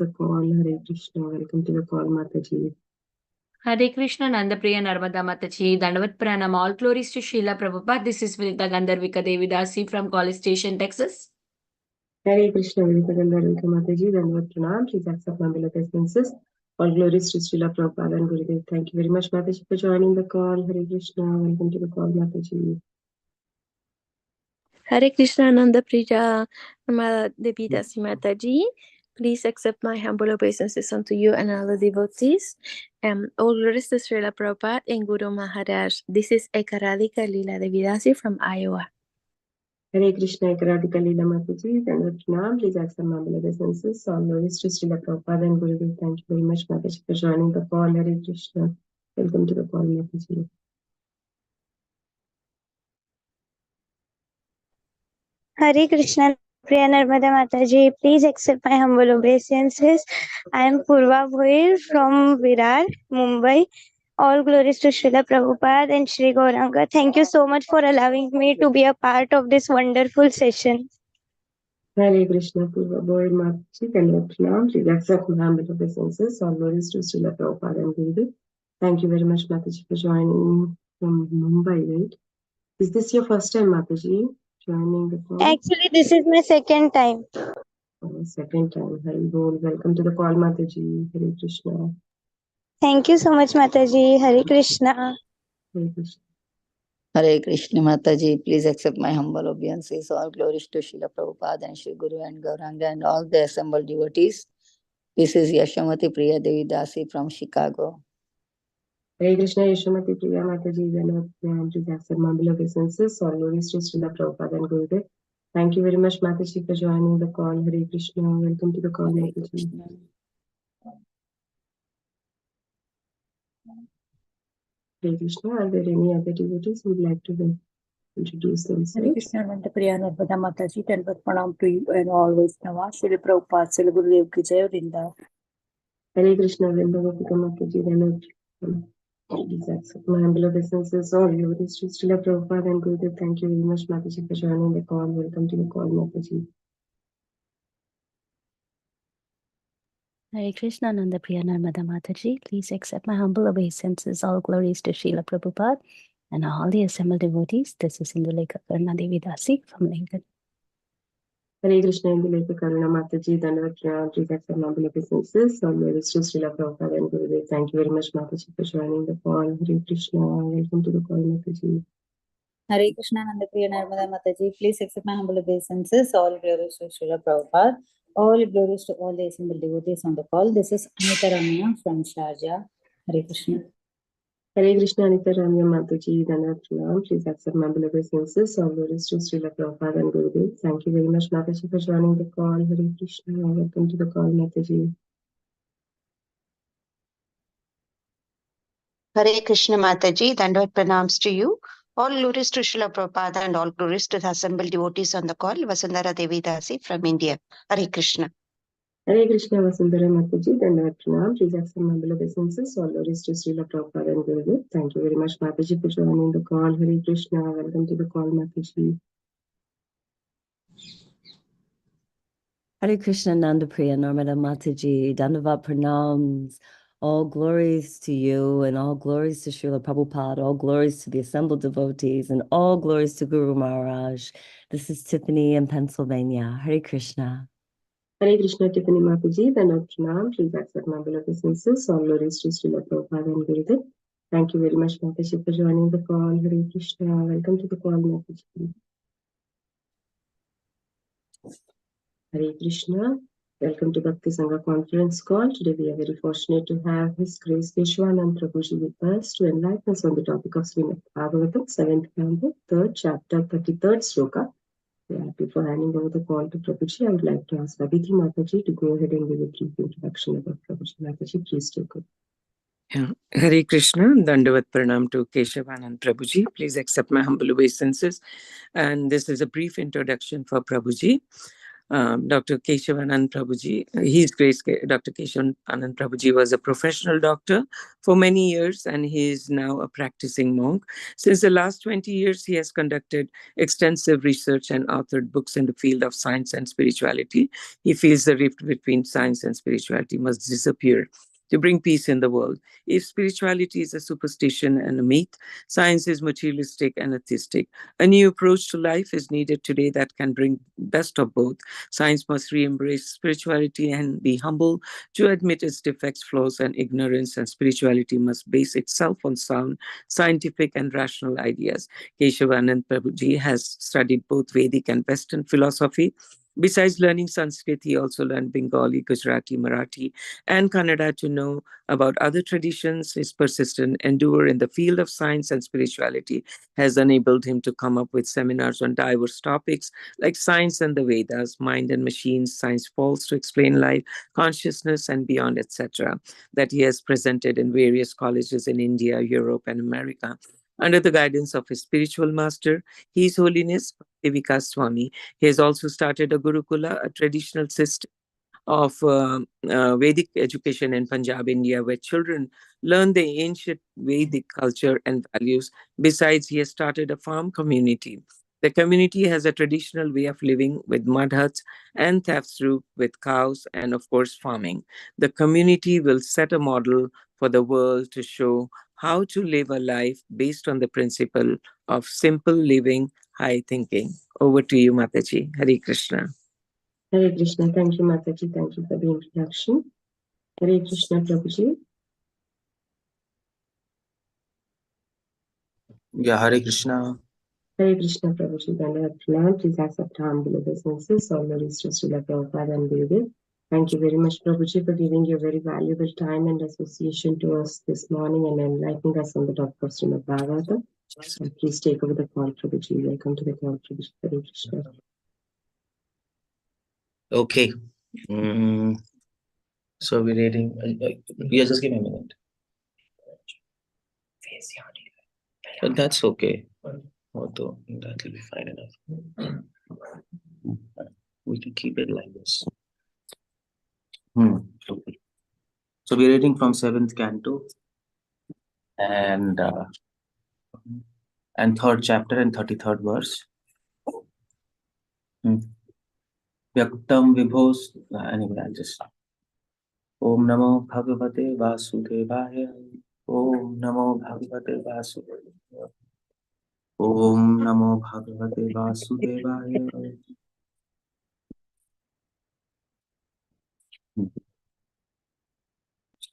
the call. Hare Krishna. Welcome to the call, Mataji. Hare Krishna, Nandapriya Narmada Mataji, Dandavat Pranam. All glories to Srila Prabhupada. This is Vinita Gandharvika Devidasi from College Station, Texas. Hare Krishna, Vinita Gandharvika Mataji, Dandavat Pranam. Please accept my beloved senses. All glories to Srila Prabhupada and Gurudev. Thank you very much, Mataji, for joining the call. Hare Krishna. Welcome to the call, Mataji. Hare Krishna, Ananda Priya, Devidasi Mataji. Please accept my humble obeisances unto you and all the devotees. All glories to Srila Prabhupada and Guru Maharaj. This is Ekaradika Lila Devidasi from Iowa. Hare Krishna, Ekaradika Lila Mataji, Dandavat Pranam. Please accept my beloved obeisances. All glories to Srila Prabhupada and Gurudev. Thank you very much, Mataji, for joining the call. Hare Krishna. Welcome to the call, Mataji. Hare Krishna, Priya Narmada Mataji. Please accept my humble obeisances. I am Purva Bhoir from Virar, Mumbai. All glories to Srila Prabhupada and Shri Gauranga. Thank you so much for allowing me to be a part of this wonderful session. Hare Krishna, Purva Bhoir Mataji, Dandavat Pranam. Please accept my humble obeisances. All glories to Srila Prabhupada and Gurudev. Thank you very much, Mataji, for joining from Mumbai, right? Is this your first time, Mataji, joining the call? Actually, this is my second time. Second time. Hari Bol. Welcome to the call, Mataji. Hare Krishna. Thank you so much, Mataji. Hare Krishna. Hare Krishna. Hare Krishna Mataji, please accept my humble obeisances. All glories to Srila Prabhupada and Shri Guru and Gauranga and all the assembled devotees. This is Yashamati Priya Devidasi from Chicago. Hare Krishna, Yashamati Priya Mataji. Please accept my humble obeisances. All glories to Srila Prabhupada and Gurudev. Thank you very much, Mataji, for joining the call. Hare Krishna. Welcome to the call, Hare Mataji. Krishna. Hare Krishna. Are there any other devotees who would like to introduce Hare themselves? Krishna, Nandapriya Narmada Mataji, Dandavat Pranam to you and all Vaishnava, Shri Prabhupada, Shri Gurudev Ki Jai, Vrinda. Hare Krishna, Vrindavapika Mataji, Dandavat. Please accept my humble obeisances. All glories to Srila Prabhupada and Gurudev. Thank you very much, Mataji, for joining the call. Welcome to the call, Mataji. Hare Krishna, Nandapriya Narmada Mataji. Please accept my humble obeisances. All glories to Srila Prabhupada and all the assembled devotees. This is Indulekha Karna Devidasi from Lincoln. Hare Krishna, Indulekha Karuna Mataji, Dandavat Pranam. Please accept my humble obeisances. All glories to Srila Prabhupada and Gurudev. Thank you very much, Mataji, for joining the call. Hare Krishna. Welcome to the call, Mataji. Hare Krishna, Nandapriya Narmada Mataji. Please accept my humble obeisances. All glories to Srila Prabhupada. All glories to all the assembled devotees on the call. This is Anita Ramya from Sharjah. Hare Krishna. Hare Krishna, Anita Ramya Mataji, Dandavat Pranam. Please accept my humble obeisances. All glories to Srila Prabhupada and Gurudev. Thank you very much, Mataji, for joining the call. Hare Krishna. Welcome to the call, Mataji. Hare Krishna Mataji, Dandavat Pranams to you. All glories to Srila Prabhupada and all glories to the assembled devotees on the call. Vasundhara Devidasi from India. Hare Krishna. Hare Krishna, Vasundhara Mataji, Dandavat Pranam. Please accept my humble obeisances. All glories to Srila Prabhupada and Gurudev. Thank you very much, Mataji, for joining the call. Hare Krishna. Welcome to the call, Mataji. Hare Krishna, Nandapriya Narmada Mataji, Dandavat Pranams. All glories to you and all glories to Srila Prabhupada, all glories to the assembled devotees and all glories to Guru Maharaj. This is Tiffany in Pennsylvania. Hare Krishna. Hare Krishna, Tiffany Mataji, Dandavat Pranam. Please accept my humble obeisances. All glories to Srila Prabhupada and Gurudev. Thank you very much, Mataji, for joining the call. Hare Krishna. Welcome to the call, Mataji. Hare Krishna. Welcome to Bhakti Sangha conference call. Today we are very fortunate to have His Grace Keshavanand Prabhuji with us to enlighten us on the topic of Srimad Bhagavatam, 7th canto, 3rd chapter, 33rd sloka. Before handing over the call to Prabhuji, I would like to ask Aditi Mataji to go ahead and give a brief introduction about Prabhuji. Mataji, please take it. Yeah. Hare Krishna, Dandavat Pranam to Keshavanand Prabhuji. Please accept my humble obeisances. And this is a brief introduction for Prabhuji. Dr. Keshavanand Prabhuji. His Grace Dr. Keshavanand Prabhuji was a professional doctor for many years, and he is now a practicing monk. Since the last 20 years, he has conducted extensive research and authored books in the field of science and spirituality. He feels the rift between science and spirituality must disappear to bring peace in the world. If spirituality is a superstition and a myth, science is materialistic and atheistic. A new approach to life is needed today that can bring best of both. Science must re-embrace spirituality and be humble to admit its defects, flaws, and ignorance, and spirituality must base itself on sound, scientific, and rational ideas. Keshavanand Prabhuji has studied both Vedic and Western philosophy. Besides learning Sanskrit, he also learned Bengali, Gujarati, Marathi, and Kannada to know about other traditions. His persistent endeavor in the field of science and spirituality has enabled him to come up with seminars on diverse topics like science and the Vedas, mind and machines, science falls to explain life, consciousness, and beyond, etc., that he has presented in various colleges in India, Europe, and America. Under the guidance of his spiritual master, His Holiness Devika Swami, he has also started a Gurukula, a traditional system of Vedic education in Punjab, India, where children learn the ancient Vedic culture and values. Besides, he has started a farm community. The community has a traditional way of living with mud huts and thefts through with cows and, of course, farming. The community will set a model for the world to show how to live a life based on the principle of simple living, high thinking. Over to you, Mataji. Hare Krishna. Hare Krishna. Thank you, Mataji. Thank you for the introduction. Hare Krishna, Prabhuji. Yeah, Hare Krishna. Hare Krishna, Prabhuji. Dandavad Pranam. Please accept our humble obeisances. All glories to Srila Prabhupada and Gurudev. Thank you very much, Prabhuji, for giving your very valuable time and association to us this morning and enlightening us on the topic of Srimad Bhagavatam. Please take over the call, Prabhuji. Welcome to the call, Prabhuji. Hare Krishna. Okay. So we're reading. Yeah, just give me a minute. But that's okay. Although that will be fine enough. We can keep it like this. Okay. So we're reading from 7th canto and 3rd chapter and 33rd verse. Vyaktam vibhos. Anyway, I'll just. Om Namo Bhagavate Vasudevaya. Om Namo Bhagavate Vasudevaya. Om Namo Bhagavate Vasudevaya.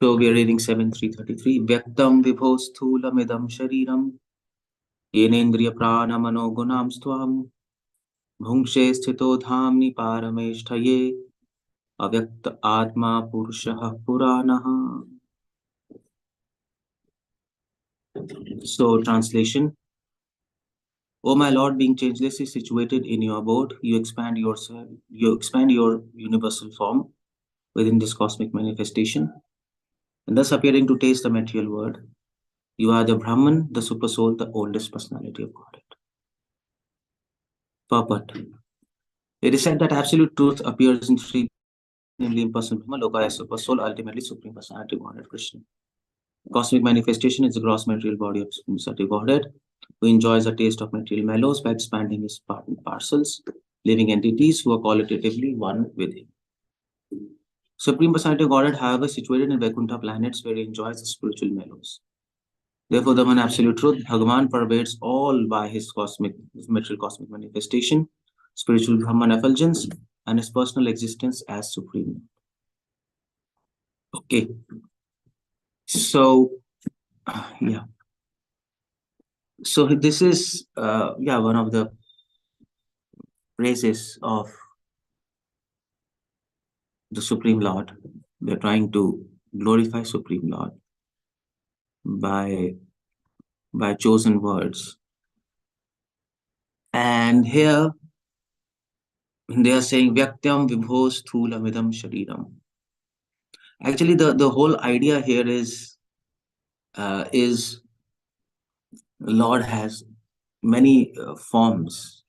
So we are reading 7.333. Vyaktam vibho sthulamidam shariram yenendriya prana manogunam stvam bhungshe sthito dhamni parameshthaye avyakta atma purushah puranaha. So translation. O my Lord, being changelessly situated in your abode, you expand your universal form within this cosmic manifestation, and thus appearing to taste the material world. You are the Brahman, the Supersoul, the oldest personality of Godhead. Purport. It is said that absolute truth appears in three, namely impersonal Brahma, Lokaya, Supersoul, ultimately Supreme Personality of Godhead, Krishna. Cosmic manifestation is the gross material body of Supreme Personality of Godhead, who enjoys a taste of material mellows by expanding his part and parcels, living entities who are qualitatively one with him. Supreme Personality of Godhead, however, is situated in Vaikuntha planets where he enjoys the spiritual mellows. Therefore, the one absolute truth, Bhagavan, pervades all by his material cosmic manifestation, spiritual Brahman effulgence, and his personal existence as supreme. Okay. So, yeah. So this is, one of the praises of the Supreme Lord. We're trying to glorify Supreme Lord by chosen words. And here they are saying Vyaktyam Vibhos Thulamidam Shariram. Actually, the whole idea here is Lord has many forms.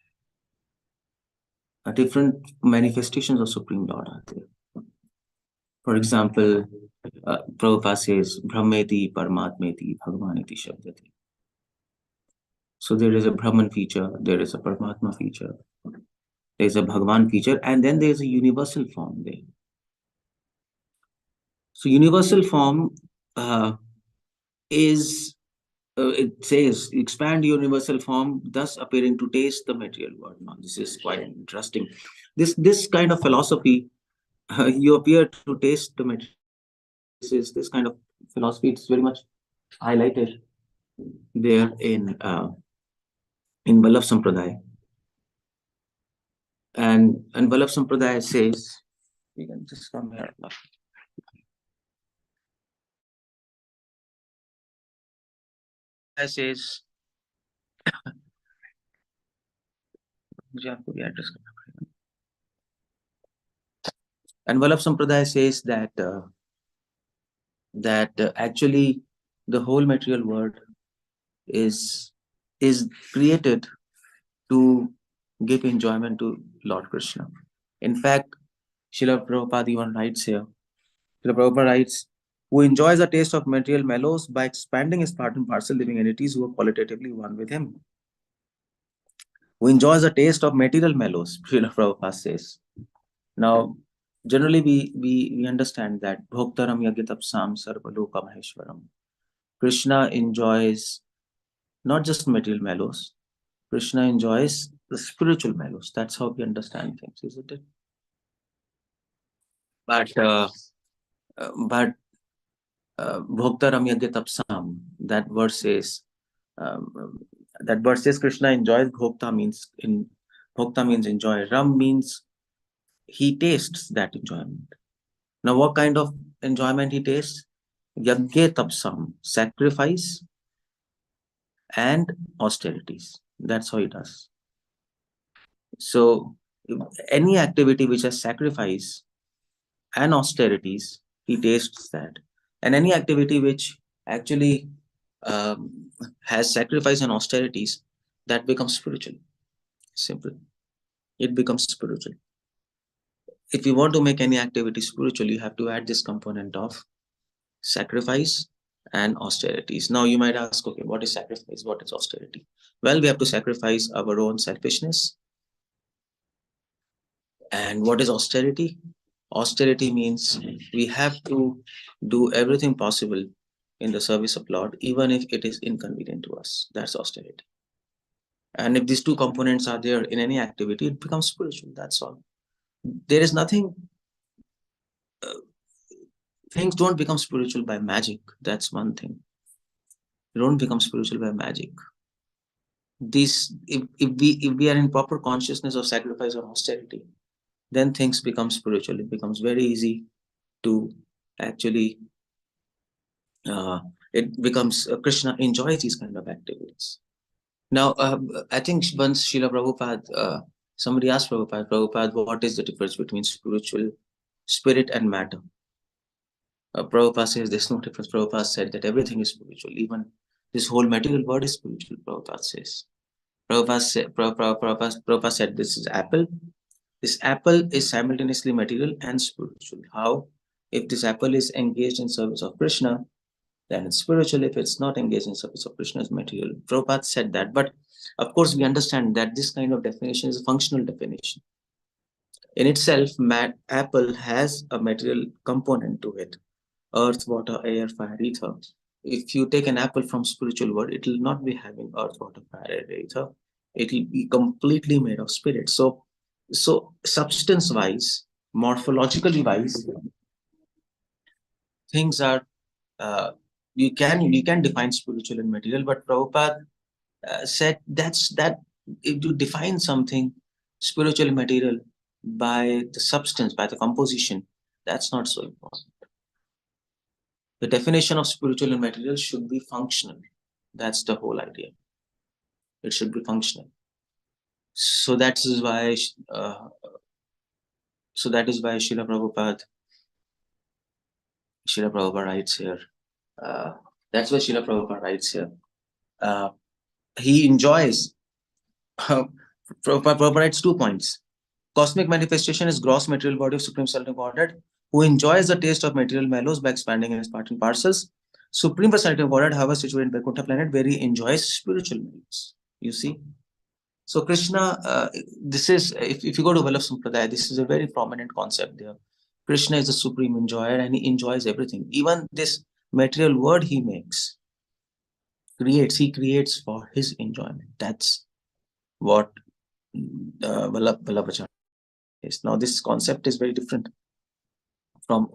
different manifestations of Supreme Lord are there. For example, Prabhupada says, Brahmeti, Paramatmeti, Bhagavaniti Shabdati. So there is a Brahman feature, there is a Paramatma feature, there is a Bhagavan feature, and then there is a universal form there. So universal form is, it says, expand universal form, thus appearing to taste the material world. Now, this is quite interesting. This kind of philosophy, you appear to taste the material. This kind of philosophy, it's very much highlighted there in Vallabh Sampradaya. And Vallabh Sampradaya says, you can just come here. Says, and Vallabh Sampradaya says that actually the whole material world is created to give enjoyment to Lord Krishna. In fact, Srila Prabhupada even writes here, Srila Prabhupada writes, who enjoys a taste of material mellows by expanding his part and parcel living entities who are qualitatively one with him. Who enjoys a taste of material mellows, Srila Prabhupada says. Now, generally we understand that Bhoktaram Yagyatapsam Sarvaloka Maheshwaram. Krishna enjoys not just material mellows, Krishna enjoys the spiritual mellows. That's how we understand things, isn't it? But Bhoktaram Yagyatapsam, that verse says, Krishna enjoys. Bhokta means enjoy. Ram means he tastes that enjoyment. Now, what kind of enjoyment he tastes? Yagyatapsam, sacrifice and austerities. That's how he does. So, any activity which has sacrifice and austerities, he tastes that. And any activity which actually has sacrifice and austerities, that becomes spiritual. Simple. It becomes spiritual. If you want to make any activity spiritual, you have to add this component of sacrifice and austerities. Now you might ask, okay, what is sacrifice? What is austerity? Well, we have to sacrifice our own selfishness. And what is austerity? Austerity means we have to do everything possible in the service of Lord, even if it is inconvenient to us. That's austerity. And if these two components are there in any activity, it becomes spiritual. That's all. There is nothing. Things don't become spiritual by magic. That's one thing. They don't become spiritual by magic. If we are in proper consciousness of sacrifice or austerity, then things become spiritual. It becomes very easy to actually. It becomes Krishna enjoys these kind of activities. Now, I think once Srila Prabhupada, somebody asked Prabhupada, what is the difference between spiritual spirit and matter? Prabhupada says there's no difference. Prabhupada said that everything is spiritual. Even this whole material world is spiritual, Prabhupada says. Prabhupada said this is apple. This apple is simultaneously material and spiritual. How? If this apple is engaged in service of Krishna, then it's spiritual. If it's not engaged in service of Krishna, it's material. Prabhupada said that. But of course, we understand that this kind of definition is a functional definition. In itself, apple has a material component to it. Earth, water, air, fire, ether. If you take an apple from spiritual world, it will not be having earth, water, fire, air, ether. It will be completely made of spirit. So substance-wise, morphologically wise, things are you can define spiritual and material, but Prabhupada said that if you define something spiritual and material by the substance, by the composition, that's not so important. The definition of spiritual and material should be functional. That's the whole idea. It should be functional. So that is why Srila Prabhupada writes here. That's why Srila Prabhupada writes here. He enjoys. Prabhupada writes 2 points. Cosmic manifestation is gross material body of Supreme Personality of Godhead, who enjoys the taste of material mellows by expanding in his part and parcels. Supreme Personality of Godhead, however, situated in Vaikuntha planet, where he enjoys spiritual mellows. You see? So Krishna, this is, if you go to Vallabh Sampradaya, this is a very prominent concept there. Krishna is the supreme enjoyer and he enjoys everything. Even this material world he makes, he creates for his enjoyment. That's what Vallabhacharya is. Now this concept is very different from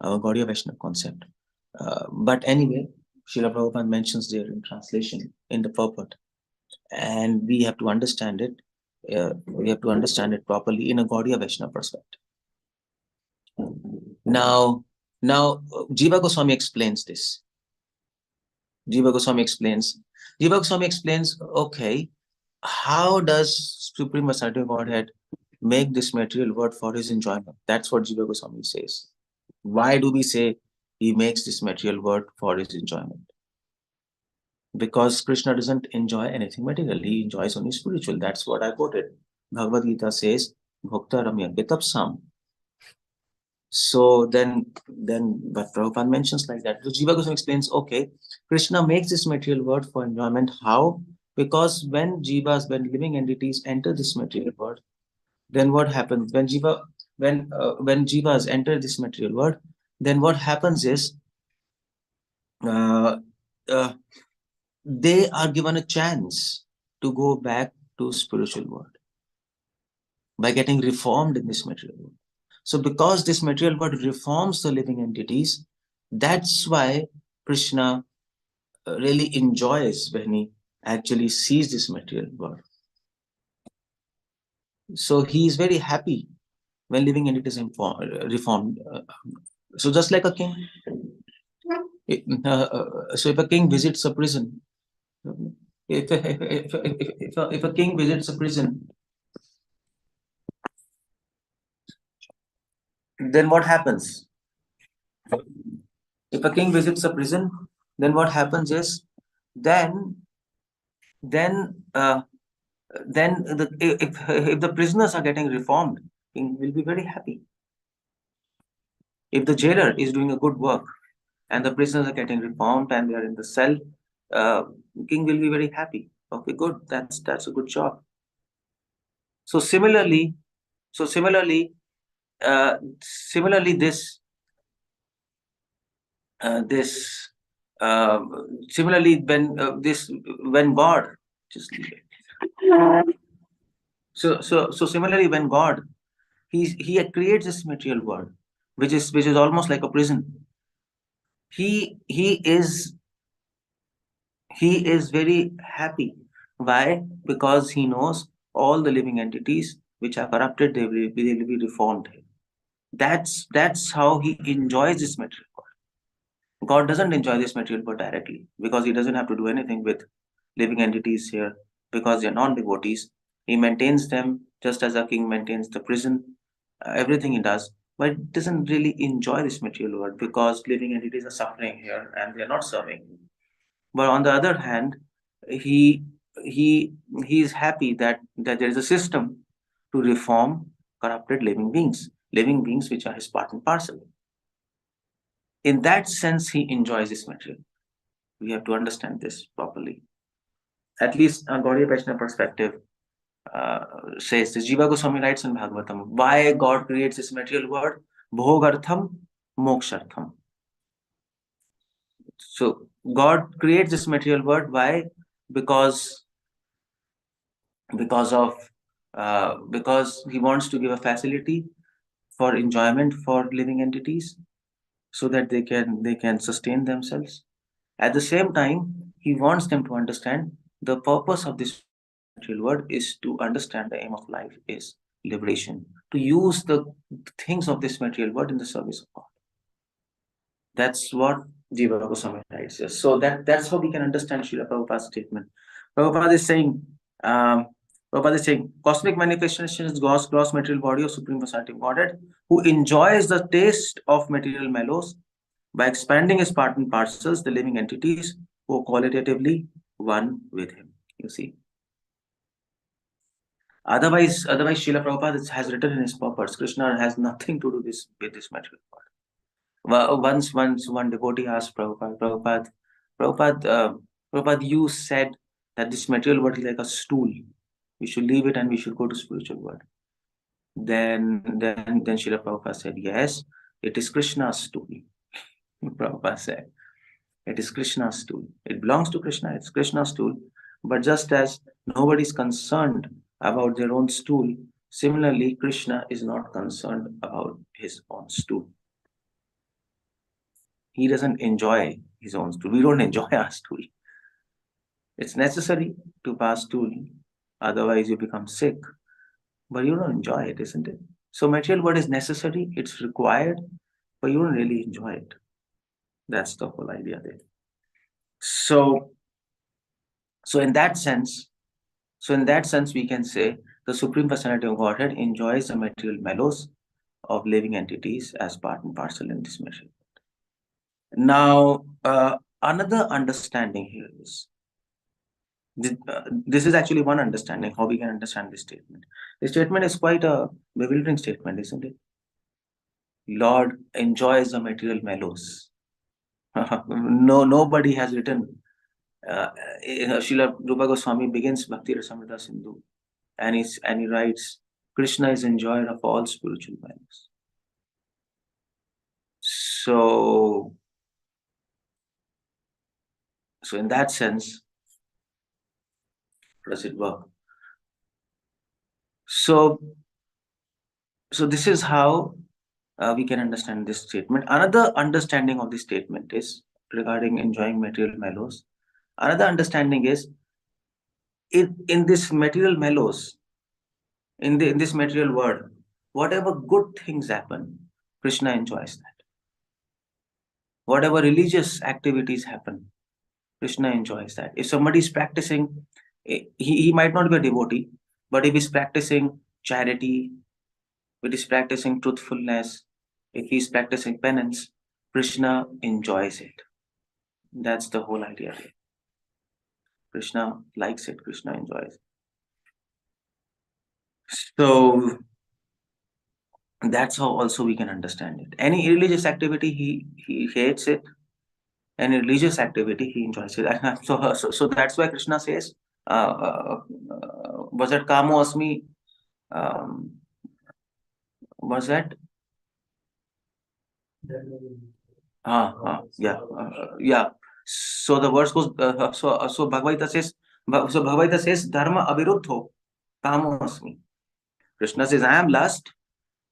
our Gaudiya Vaishnava concept. But anyway, Srila Prabhupada mentions there in translation, in the purport. And we have to understand it. We have to understand it properly in a Gaudiya Vaishnava perspective. Now, Jiva Goswami explains this. Jiva Goswami explains, okay, how does Supreme Personality of Godhead make this material world for his enjoyment? That's what Jiva Goswami says. Why do we say he makes this material world for his enjoyment? Because Krishna doesn't enjoy anything material. He enjoys only spiritual. That's what I quoted. Bhagavad Gita says, Bhakta Ramya Vitapsam. So then but Prabhupada mentions like that. So Jiva Goswami explains, okay, Krishna makes this material world for enjoyment. How? Because when living entities enter this material world, then what happens? When jivas enter this material world, then what happens is they are given a chance to go back to spiritual world by getting reformed in this material world. So because this material world reforms the living entities, that's why Krishna really enjoys when he actually sees this material world. So he is very happy when living entities reformed. So just like a king. So if a king visits a prison, if a king visits a prison, then what happens? If a king visits a prison, then what happens is, if the prisoners are getting reformed, king will be very happy. If the jailer is doing a good work and the prisoners are getting reformed and they are in the cell, king will be very happy. Okay, good. That's a good job. So similarly, when God just leave it. So similarly, when God he creates this material world, which is almost like a prison. He is very happy. Why? Because he knows all the living entities which are corrupted, they will be reformed. That's how he enjoys this material world. God doesn't enjoy this material world directly because he doesn't have to do anything with living entities here because they are non-devotees. He maintains them just as a king maintains the prison, everything he does, but he doesn't really enjoy this material world because living entities are suffering here and they are not serving him. But on the other hand, he is happy that there is a system to reform corrupted living beings which are his part and parcel. In that sense, he enjoys this material. We have to understand this properly. At least a Gaudiya Vaishnava perspective says this. Jiva Goswami writes in Bhagavatam, why God creates this material world? Bhogartham, mokshartham. So God creates this material world. Why? Because he wants to give a facility for enjoyment for living entities, so that they can sustain themselves. At the same time, he wants them to understand the purpose of this material world is to understand the aim of life is liberation, to use the things of this material world in the service of God. That's what Jiva Goswami writes here. So that's how we can understand Srila Prabhupada's statement. Prabhupada is saying, cosmic manifestation is God's gross material body of Supreme Personality of Godhead, who enjoys the taste of material mellows by expanding his part and parcels, the living entities who are qualitatively one with him. You see. Otherwise, Srila Prabhupada has written in his purports, Krishna has nothing to do with this material world. Once one devotee asked Prabhupada, you said that this material world is like a stool. We should leave it and we should go to spiritual world. Then Srila Prabhupada said, yes, it is Krishna's stool. Prabhupada said, it is Krishna's stool. It belongs to Krishna. It's Krishna's stool. But just as nobody is concerned about their own stool, similarly, Krishna is not concerned about his own stool. He doesn't enjoy his own stool. We don't enjoy our stool. It's necessary to pass stool. Otherwise, you become sick. But you don't enjoy it, isn't it? So material world is necessary. It's required. But you don't really enjoy it. That's the whole idea there. So in that sense, we can say the Supreme Personality of Godhead enjoys the material mellows of living entities as part and parcel in this material. Now, another understanding here is, this is actually one understanding, how we can understand this statement. The statement is quite a bewildering statement, isn't it? Lord enjoys the material mellows. Nobody has written. Srila Rupa Goswami begins Bhakti Rasamrita Sindhu, and he writes, Krishna is enjoyer of all spiritual mellows. So in that sense, does it work? So this is how we can understand this statement. Another understanding of this statement is regarding enjoying material mellows. Another understanding is, in this material mellows, in this material world, whatever good things happen, Krishna enjoys that. Whatever religious activities happen, Krishna enjoys that. If somebody is practicing, he might not be a devotee, but if he's practicing charity, if he's practicing truthfulness, if he's practicing penance, Krishna enjoys it. That's the whole idea here. Krishna likes it, Krishna enjoys it. So that's how also we can understand it. Any religious activity, he hates it. Any religious activity, he enjoys it. So that's why Krishna says, was that Kamo Asmi? Was that? Yeah. So the verse goes, so Bhagavatam says, Dharma aviruddho Kamo Asmi. Krishna says, I am lust,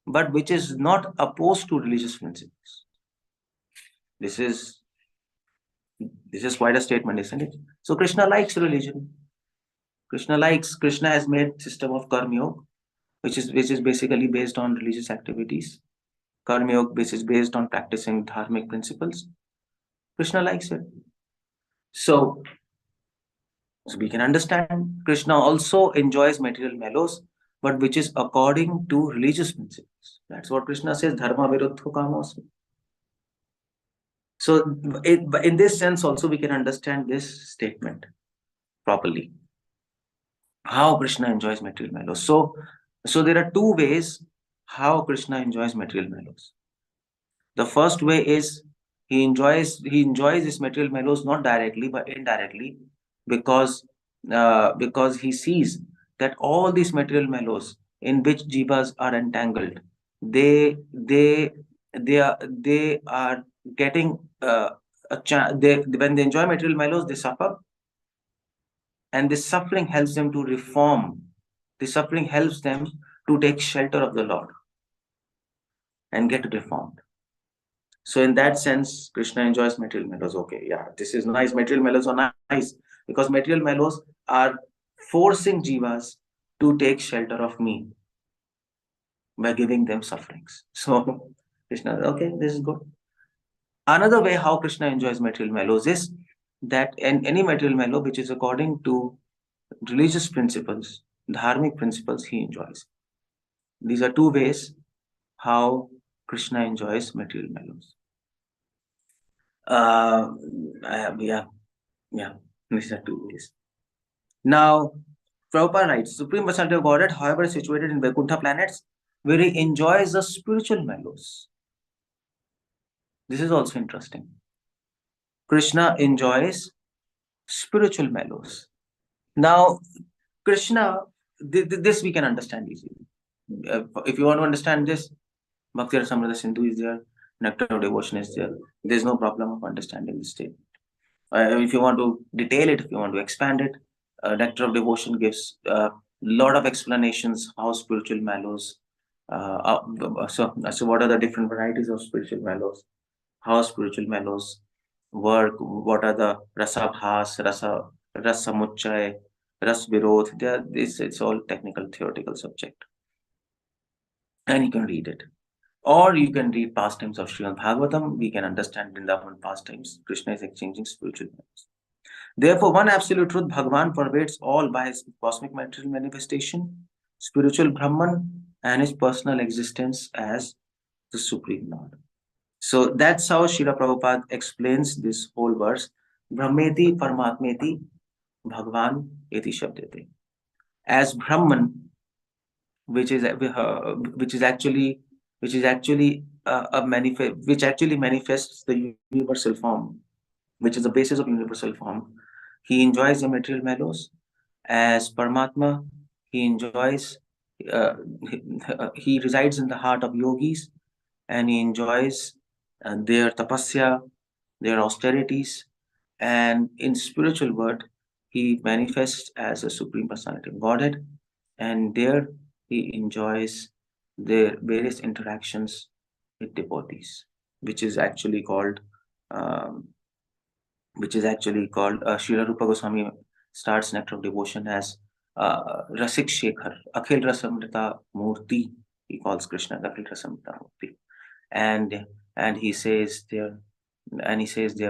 but which is not opposed to religious principles. This is quite a statement, isn't it? So Krishna likes religion. Krishna has made system of karma yoga, which is basically based on religious activities. Karma yoga, which is based on practicing dharmic principles. Krishna likes it. So we can understand Krishna also enjoys material mellows, but which is according to religious principles. That's what Krishna says, Dharma viruddho kamosmi. So in this sense also we can understand this statement properly. How Krishna enjoys material mellows. So there are two ways how Krishna enjoys material mellows. The first way is he enjoys his material mellows not directly but indirectly, because he sees that all these material mellows in which jivas are entangled, they are getting when they enjoy material mellows, they suffer, and this suffering helps them to reform. This suffering helps them to take shelter of the Lord and get reformed. So in that sense, Krishna enjoys material mellows. Okay, yeah, this is nice. Material mellows are nice because material mellows are forcing jivas to take shelter of me by giving them sufferings. So Krishna, okay, this is good. Another way how Krishna enjoys material mellows is that any material mellow which is according to religious principles, dharmic principles, he enjoys. These are two ways how Krishna enjoys material mellows. Yeah, these are two ways. Now, Prabhupada writes, Supreme Personality of Godhead, however, situated in Vaikuntha planets, where he enjoys the spiritual mellows. This is also interesting. Krishna enjoys spiritual mellows. Now, Krishna, this we can understand easily. If you want to understand this, Bhakti Rasamrita Sindhu is there, Nectar of Devotion is there. There's no problem of understanding this statement. If you want to detail it, if you want to expand it, Nectar of Devotion gives a lot of explanations how spiritual mellows. So what are the different varieties of spiritual mellows? How spiritual mellows work? What are the rasabhas, rasamucchay, ras virodh? It's all technical, theoretical subject, and you can read it. Or you can read pastimes of Srimad Bhagavatam. We can understand Vrindavan pastimes. Krishna is exchanging spiritual mellows. Therefore, one absolute truth, Bhagavan pervades all by his cosmic material manifestation, spiritual Brahman, and his personal existence as the Supreme Lord. So that's how Srila Prabhupada explains this whole verse. Brahmeti Paramatmeti Bhagavan eti Shabdete. As Brahman, which actually manifests the universal form, which is the basis of universal form. He enjoys the material mellows. As Paramatma, he enjoys, he resides in the heart of yogis, and he enjoys their tapasya, their austerities, and in spiritual world, he manifests as a Supreme Personality of Godhead, and there he enjoys their various interactions with devotees, which is actually called Srila Rupa Goswami starts Nectar of Devotion as Rasik Shekhar, Akhil Rasamrita Murti. He calls Krishna Akhil Rasamrita Murti, and he says there,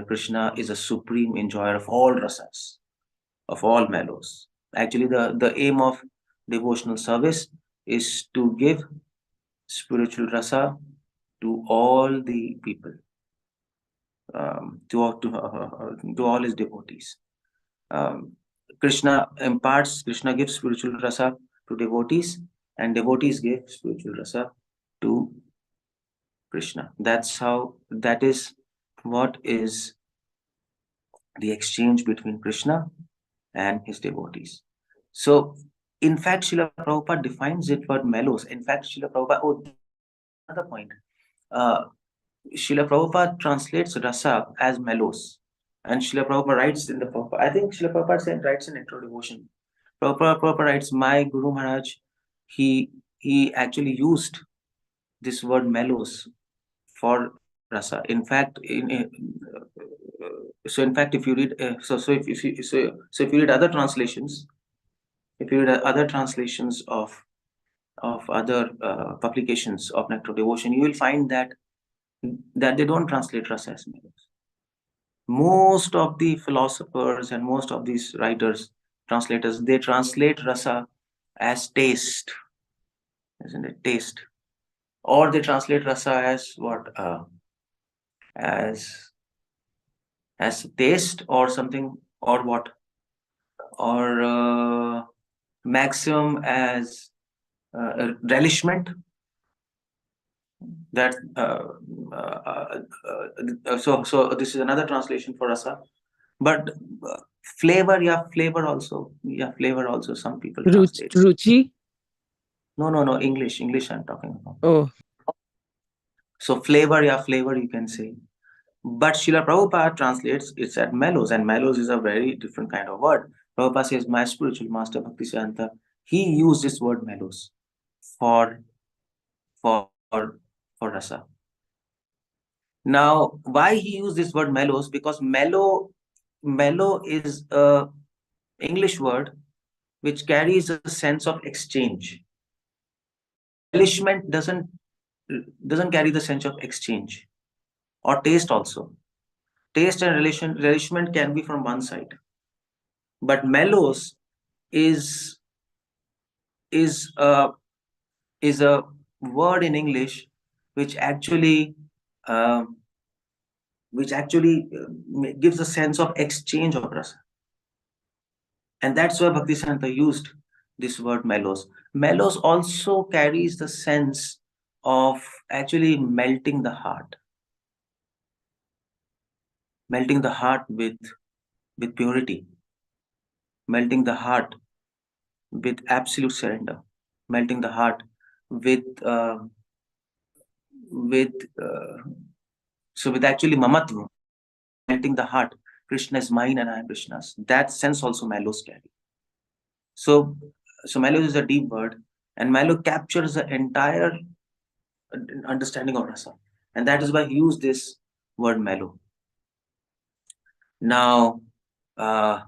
Krishna is a supreme enjoyer of all rasas, of all mellows. Actually, the aim of devotional service is to give spiritual rasa to all the people, to all his devotees. Krishna gives spiritual rasa to devotees, and devotees give spiritual rasa to Krishna. That is what is the exchange between Krishna and his devotees. So, in fact, Srila Prabhupada defines it for mellows. In fact, Srila Prabhupada, another point. Srila Prabhupada translates rasa as mellows. And Srila Prabhupada writes in the I think Srila Prabhupada writes in Intro Devotion. Prabhupada writes, my Guru Maharaj, he actually used this word mellows for rasa. In fact, if you read if you read other translations, of other publications of Nectar Devotion, you will find that they don't translate rasa as mellows. Most of the philosophers and most of these writers, translators, they translate rasa as taste, isn't it? Taste. Or they translate rasa as what? As taste or something, or what? Or maximum as relishment. That so this is another translation for rasa. But flavor also. Some people translate. Ruchi? No. English I'm talking about. Oh. So flavor you can say. But Srila Prabhupada translates it as mellows, and mellows is a very different kind of word. Prabhupada says, my spiritual master Bhaktisiddhanta, he used this word mellows for rasa. Now, why he used this word mellows? Because mellow is a English word which carries a sense of exchange. Relishment doesn't carry the sense of exchange, or taste also. Taste and relishment can be from one side, but mellows is a word in English which actually gives a sense of exchange of rasa. And that's why Bhaktisiddhanta used this word melos. Melos also carries the sense of actually melting the heart with purity, melting the heart with absolute surrender, melting the heart with with with actually mamatva, melting the heart. Krishna is mine and I am Krishna's. That sense also melos carry. So melos is a deep word, and melo captures the entire understanding of rasa, and that is why he used this word melo. Now, uh,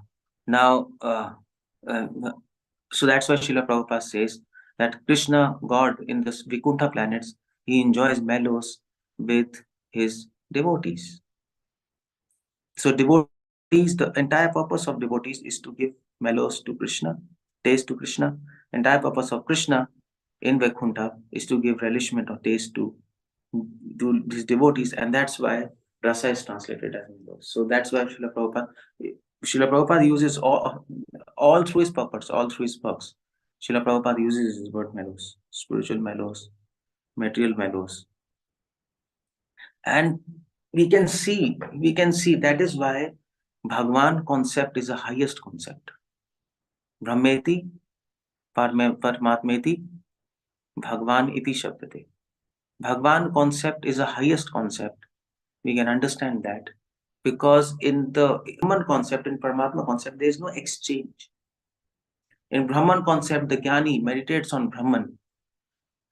so that's why Srila Prabhupada says that Krishna, God in the Vaikuntha planets, he enjoys melos with his devotees. So devotees, the entire purpose of devotees is to give melos to Krishna, taste to Krishna. Entire purpose of Krishna in Vaikuntha is to give relishment or taste to his devotees, and that's why rasa is translated as melos. So that's why Srila Prabhupada uses all through his purpose, all through his works. Srila Prabhupada uses his word melos, spiritual melos, material melos. And we can see that is why Bhagwan concept is the highest concept. Brahmeti, Paramatmeti, Bhagwan iti shabdate. Bhagwan concept is the highest concept. We can understand that because in the Brahman concept, in Paramatma concept, there is no exchange. In Brahman concept, the Jnani meditates on Brahman,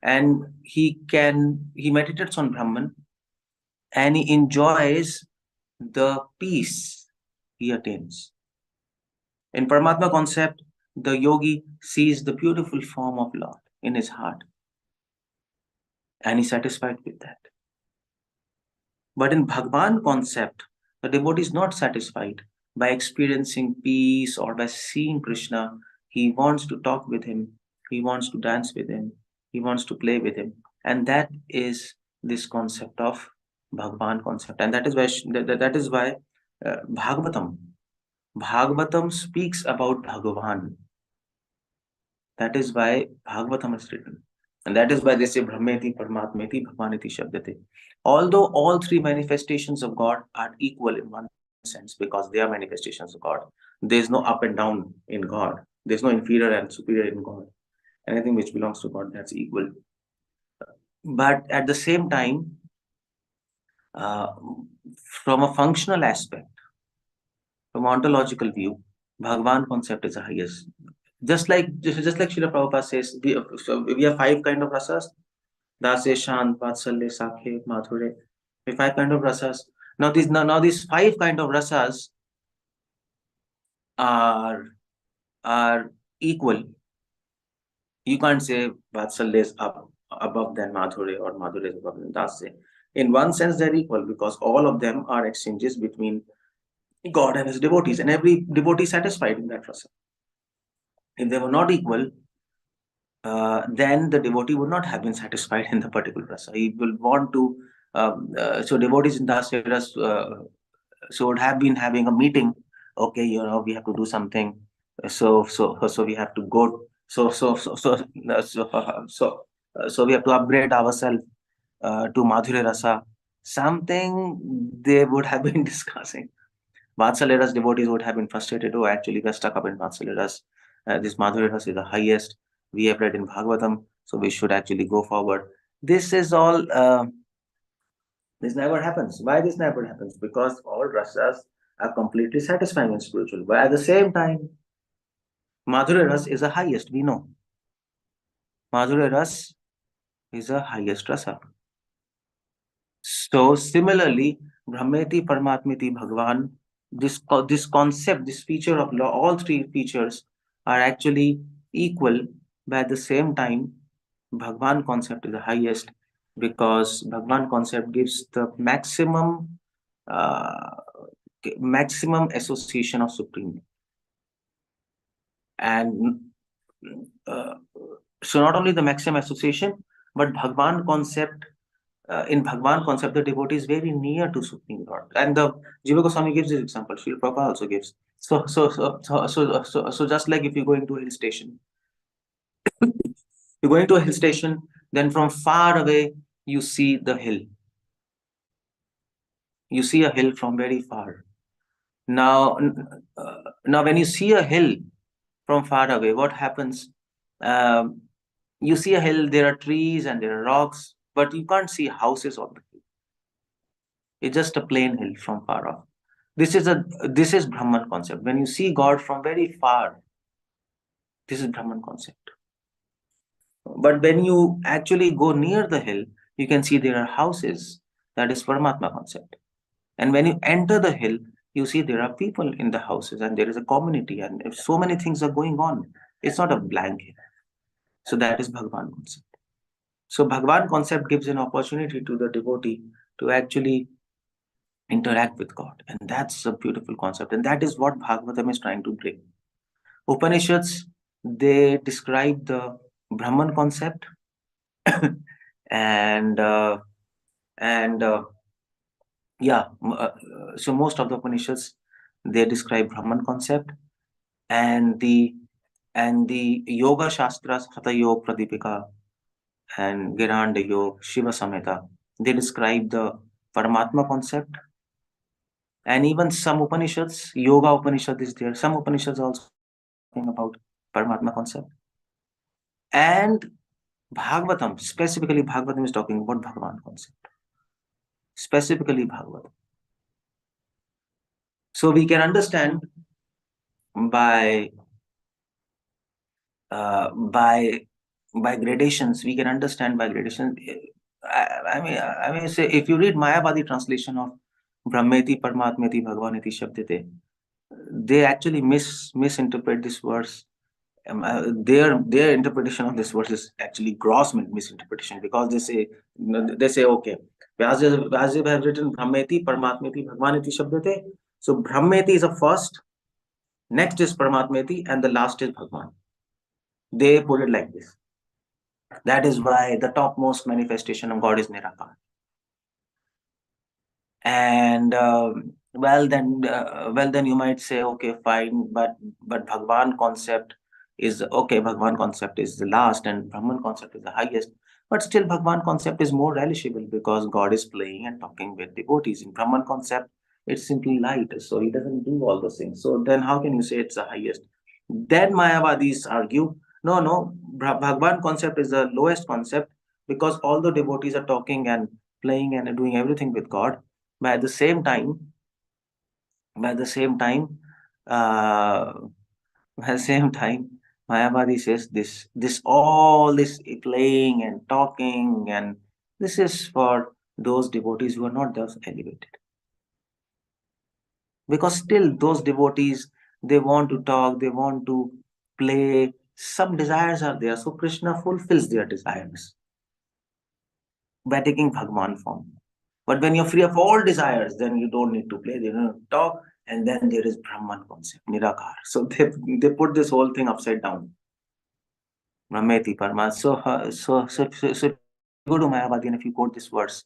and he meditates on Brahman, and he enjoys the peace he attains. In Paramatma concept, the yogi sees the beautiful form of Lord in his heart, and he's satisfied with that. But in Bhagwan concept, the devotee is not satisfied by experiencing peace or by seeing Krishna. He wants to talk with him, he wants to dance with him, he wants to play with him. And that is this concept of Bhagwan concept. And that is why Bhagavatam speaks about Bhagavan. That is why Bhagavatam is written. And that is why they say Brahmeti, Paramatmeti, Bhagwaniti Shabdate. Although all three manifestations of God are equal in one sense because they are manifestations of God. There is no up and down in God. There is no inferior and superior in God. Anything which belongs to God, that's equal. But at the same time, from a functional aspect, from ontological view, Bhagwan concept is the highest. Just like Srila Prabhupada says, we have 5 kind of rasas. Dase, Shant, Vatsalya, Sakhe, Madhure. We have 5 kind of rasas. Now these 5 kind of rasas are equal. You can't say Vatsalya is above than Madhure or Madhure is above than Dase. In one sense, they're equal because all of them are exchanges between God and his devotees, and every devotee is satisfied in that rasa. If they were not equal, then the devotee would not have been satisfied in the particular rasa. He will want to. So devotees in Dasaras would have been having a meeting. Okay, we have to do something. So we have to go. So we have to upgrade ourselves to Madhurya rasa. Something they would have been discussing. Vatsalya Ras devotees would have been frustrated. Oh, actually, we're stuck up in Vatsalya Ras. This Madhurya Ras is the highest. We have read in Bhagavatam, so we should actually go forward. This is all. This never happens. Why this never happens? Because all rasas are completely satisfying and spiritual. But at the same time, Madhurya Ras is the highest. We know. Madhurya Ras is the highest rasa. So similarly, Brahmeti, Paramatmeti, Bhagavan, this concept, this feature of law, all 3 features are actually equal, but at the same time, Bhagavan concept is the highest because Bhagavan concept gives the maximum association of Supreme. And so not only the maximum association, but Bhagavan concept. In Bhagwan concept, the devotee is very near to Supreme Lord, and the Jiva Goswami gives this example. Srila Prabhupada also gives. So just like if you go into a hill station, You're going to a hill station, then from far away, you see the hill. You see a hill from very far. Now, when you see a hill from far away, what happens? You see a hill, there are trees and there are rocks, but you can't see houses on the hill. It's just a plain hill from far off. This is Brahman concept. When you see God from very far, this is Brahman concept. But when you actually go near the hill, you can see there are houses. That is Paramatma concept. And when you enter the hill, you see there are people in the houses and there is a community and if so many things are going on. It's not a blank hill. So that is Bhagavan concept. So Bhagavan concept gives an opportunity to the devotee to actually interact with God. And that's a beautiful concept. And that is what Bhagavatam is trying to bring. Upanishads, they describe the Brahman concept and so most of the Upanishads, they describe Brahman concept and the Yoga Shastras, Hatha Yoga, Pradipika and Giranda Yoga, Shiva Samhita, they describe the Paramatma concept. And even some Upanishads, Yoga Upanishad is there, some Upanishads also talking about Paramatma concept. And Bhagavatam, specifically Bhagavatam is talking about Bhagavan concept. Specifically Bhagavatam. So we can understand by gradations, we can understand by gradations. I mean, say if you read Mayavadi translation of Brahmeti, Paramatmeti, Bhagavaneti, Shabdete, they actually misinterpret this verse. Their interpretation of this verse is actually gross misinterpretation because they say okay, Vyasdev have written Brahmeti, Paramatmeti, Bhagavaneti, Shabdete. So Brahmeti is a first, next is Paramatmeti, and the last is Bhagavan. They put it like this. That is why the topmost manifestation of God is Nirakar. And well then you might say, okay, fine, but Bhagavan concept is okay. Bhagavan concept is the last, and Brahman concept is the highest. But still, Bhagavan concept is more relishable because God is playing and talking with devotees. In Brahman concept, it's simply light, so he doesn't do all those things. So then, how can you say it's the highest? Then Mayavadis argue, no, Bhagavan concept is the lowest concept because all the devotees are talking and playing and doing everything with God. But at the same time, Mayavadi says this all this playing and talking, and this is for those devotees who are not thus elevated. Because still those devotees, they want to talk, they want to play, some desires are there. So Krishna fulfills their desires by taking Bhagavan form. But when you're free of all desires, then you don't need to play, you don't need to talk. And then there is Brahman concept, Nirakar. So they put this whole thing upside down. Brahmeti, Parma. So go to Mayavadi and if you quote this verse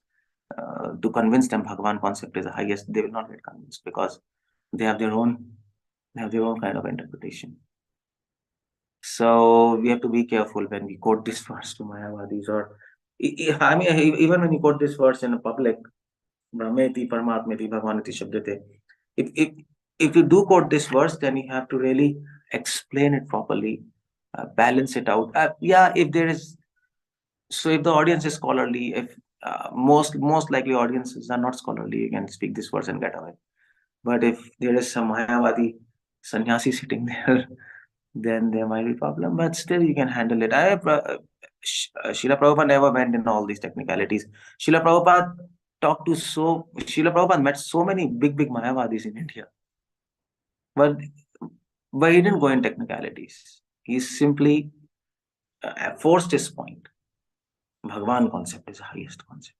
to convince them Bhagavan concept is the highest, they will not get convinced because they have their own kind of interpretation. So we have to be careful when we quote this verse to Mayavadis, or I mean, even when you quote this verse in a public, Brahmeti, Paramatmeti, Bhagavaneti, Shabdete. If you do quote this verse, then you have to really explain it properly, balance it out. If there is, so if the audience is scholarly, if most likely audiences are not scholarly, you can speak this verse and get away. But if there is some Mayavadi sannyasi sitting there, then there might be problem. But still, you can handle it. Srila Prabhupada never went in all these technicalities. Srila Prabhupada met so many big Mayavadis in India. But he didn't go in technicalities. He simply forced his point. Bhagavan concept is the highest concept.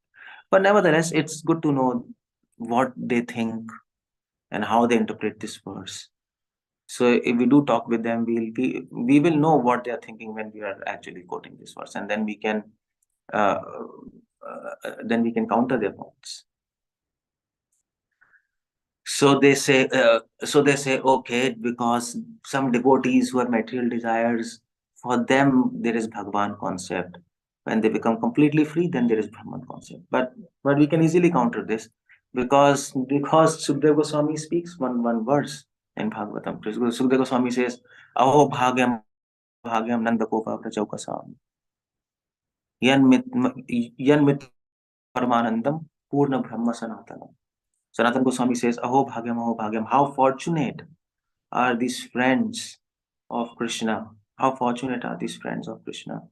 But nevertheless, it's good to know what they think and how they interpret this verse. So if we do talk with them, we will know what they are thinking when we are actually quoting this verse, and then we can counter their points. So they say, okay, because some devotees who have material desires For them, there is Bhagwan concept. When they become completely free, then there is Brahman concept. But we can easily counter this because Sukadeva Goswami speaks one verse in Bhagavatam. Sukadeva Goswami says, "Aho bhagyam bhagyam nandakopa prachaukasam yan mit paramanandam purna brahma sanatanam." Sanatana Goswami says, "Aho bhagyam, how fortunate are these friends of Krishna? How fortunate are these friends of Krishna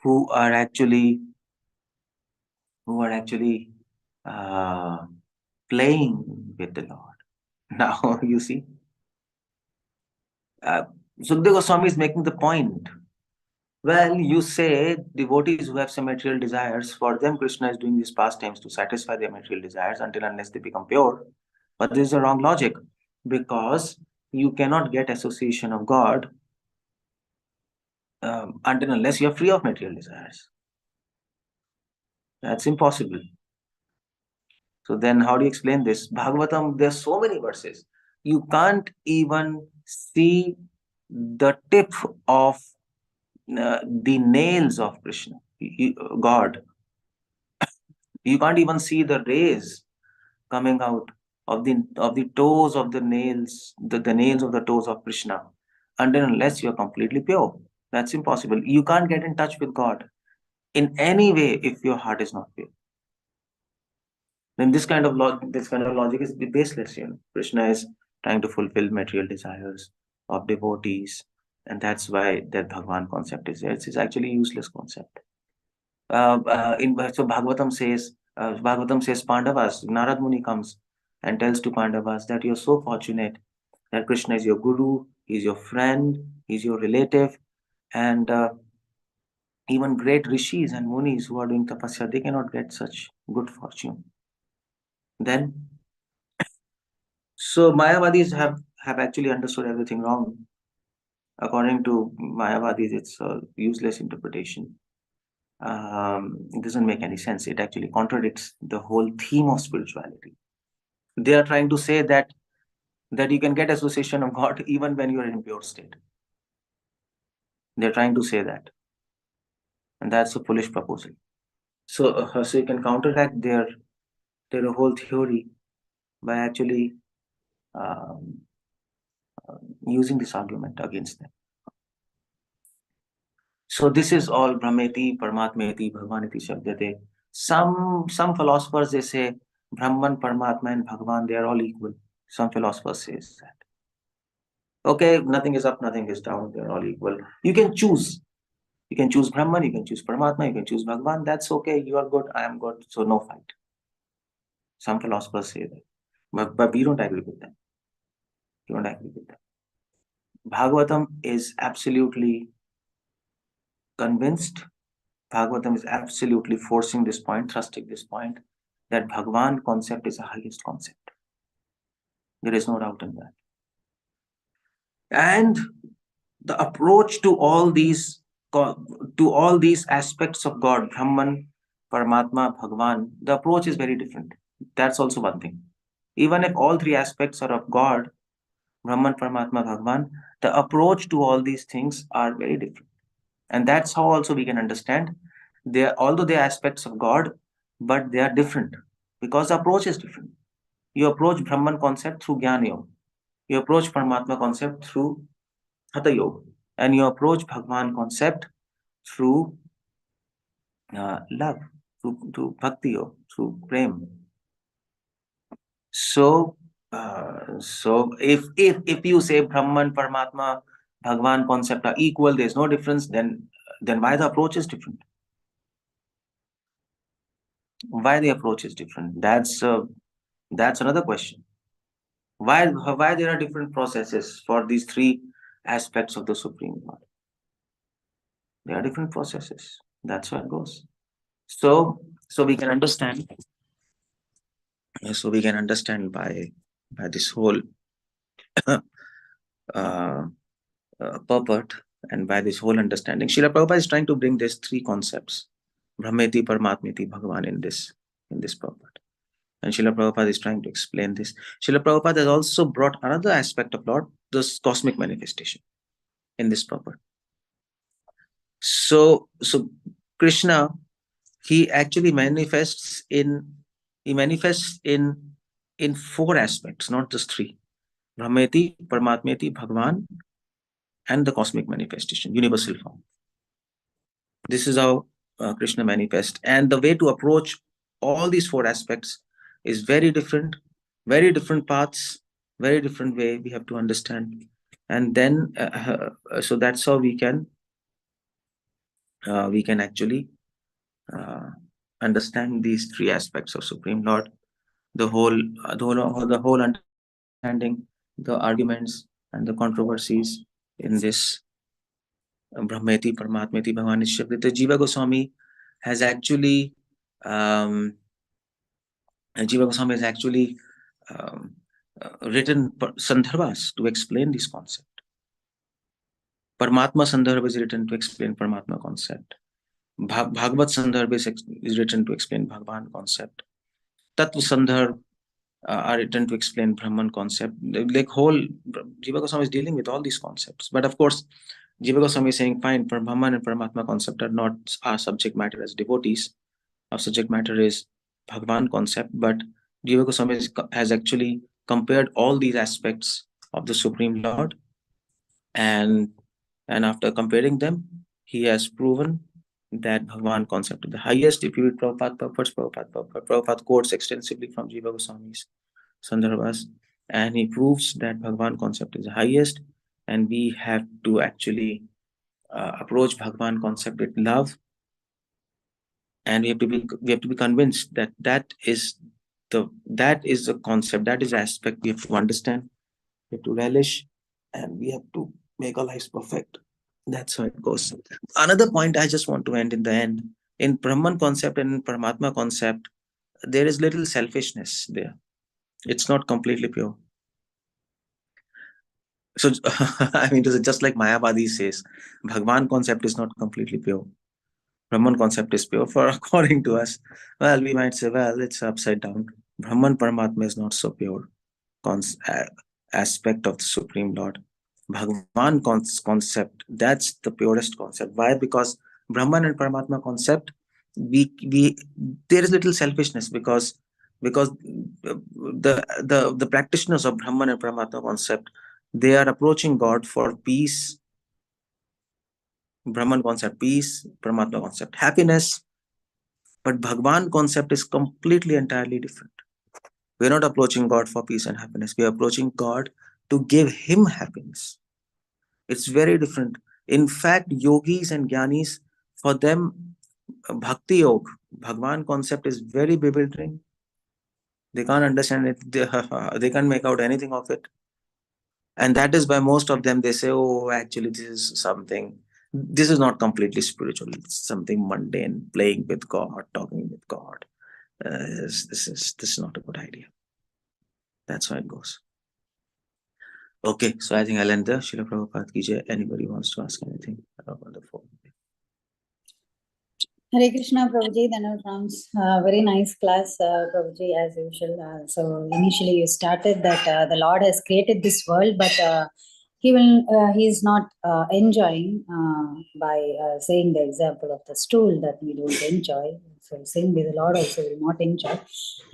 who are actually playing with the Lord." Now you see, Sukadeva Goswami is making the point. Well, you say devotees who have some material desires, for them Krishna is doing these pastimes to satisfy their material desires until unless they become pure. But this is a wrong logic, because you cannot get association of God until unless you are free of material desires. That's impossible. So then how do you explain this? Bhagavatam, there are so many verses. You can't even see the tip of the nails of Krishna, God. You can't even see the rays coming out of the toes of the nails, the nails of the toes of Krishna, until unless you are completely pure. That's impossible. You can't get in touch with God in any way if your heart is not pure. Then this kind of logic is baseless. Krishna is trying to fulfill material desires of devotees, and that's why that Bhagwan concept is there. It's actually a useless concept. So Bhagavatam says Pandavas, Narad Muni comes and tells to Pandavas that you're so fortunate that Krishna is your guru, he's your friend, he's your relative, and even great rishis and munis who are doing tapasya, they cannot get such good fortune. Then, so Mayavadis have actually understood everything wrong. According to Mayavadis, it's a useless interpretation. It doesn't make any sense. It actually contradicts the whole theme of spirituality. They are trying to say that you can get association of God even when you are in pure state. They're trying to say that, and that's a foolish proposal. So you can counteract their whole theory by actually using this argument against them. So this is all Brahmeti, Paramatmeti, Bhagavaniti Shabdate. Some philosophers, they say Brahman, Paramatma and Bhagavan, they are all equal. Some philosophers say that. Okay, nothing is up, nothing is down, they're all equal. You can choose. You can choose Brahman, you can choose Paramatma, you can choose Bhagavan. That's okay, you are good, I am good, so no fight. Some philosophers say that. But we don't agree with them. We don't agree with them. Bhagavatam is absolutely convinced, Bhagavatam is absolutely forcing this point, thrusting this point, that Bhagavan concept is the highest concept. There is no doubt in that. And the approach to all these aspects of God, Brahman, Paramatma, Bhagavan, the approach is very different. That's also one thing. Even if all three aspects are of God, Brahman, Paramatma, Bhagavan, the approach to all these things are very different. And that's how also we can understand, although they are aspects of God, but they are different because the approach is different. You approach Brahman concept through Jnana Yoga. You approach Paramatma concept through Hatha Yoga. And you approach Bhagavan concept through love, through Bhakti Yoga, through Prem. So if you say Brahman, Paramatma, Bhagavan concept are equal, there's no difference, then why the approach is different? Why the approach is different? That's another question. Why there are different processes for these three aspects of the Supreme Lord? There are different processes. That's how it goes. So we can understand. So we can understand by this whole purport and by this whole understanding. Srila Prabhupada is trying to bring these three concepts, Brahmeti, Paramatmeti, Bhagavan, in this purport. And Srila Prabhupada is trying to explain this. Srila Prabhupada has also brought another aspect of Lord, this cosmic manifestation, in this purport. So Krishna, he actually manifests in four aspects, not just three: Brahmeti, Paramatmeti, Bhagavan, and the cosmic manifestation, universal form. This is how Krishna manifests, and the way to approach all these four aspects is very different paths, very different way we have to understand, and then so that's how we can actually understand these three aspects of Supreme Lord, the whole understanding, the arguments and the controversies in this Brahmeti, Paramatmeti, Bhagavan Shakti. The Jiva Goswami has actually written Sandarbhas to explain this concept. Paramatma Sandarbha is written to explain Paramatma concept. Bhagavat Sandarbha is written to explain Bhagavan concept. Tattva Sandarbha are written to explain Brahman concept. Like whole Jiva Goswami is dealing with all these concepts. But of course, Jiva Goswami is saying, fine, Brahman and Paramatma concept are not our subject matter as devotees. Our subject matter is Bhagavan concept. But Jiva Goswami has actually compared all these aspects of the Supreme Lord, and after comparing them, he has proven that Bhagavan concept is the highest. If you read Prabhupada quotes extensively from Jiva Goswami's Sandarbhas, and he proves that Bhagavan concept is the highest, and we have to actually approach Bhagavan concept with love, and we have to be convinced that that is the concept, that is the aspect we have to understand, we have to relish, and we have to make our lives perfect. That's how it goes. Another point I just want to end in the end, in Brahman concept and in Paramatma concept, there is little selfishness there. It's not completely pure. So I mean, just like Mayavadi says, Bhagavan concept is not completely pure. Brahman concept is pure. For according to us, well, we might say, well, it's upside down. Brahman Paramatma is not so pure aspect of the Supreme Lord. Bhagavan concept, that's the purest concept. Why? Because Brahman and Paramatma concept, we there is little selfishness, because the practitioners of Brahman and Paramatma concept, they are approaching God for peace. Brahman concept, peace; Paramatma concept, happiness. But Bhagavan concept is completely entirely different. We're not approaching God for peace and happiness. We are approaching God to give him happiness. It's very different. In fact, yogis and jnanis, for them, bhakti yoga, Bhagavan concept is very bewildering. They can't understand it. They can't make out anything of it. And that is why most of them, they say, oh, actually, this is not completely spiritual. It's something mundane, playing with God, talking with God. This is not a good idea. That's how it goes. Okay, so I think I'll end there. Srila Prabhupada ki jai. Anybody wants to ask anything on the phone? Hare Krishna, Prabhuji, Dhanavadams. Very nice class, Prabhuji, as usual. So initially you started that the Lord has created this world, but he is not enjoying by saying the example of the stool that we don't enjoy. So same way the Lord also will not enjoy.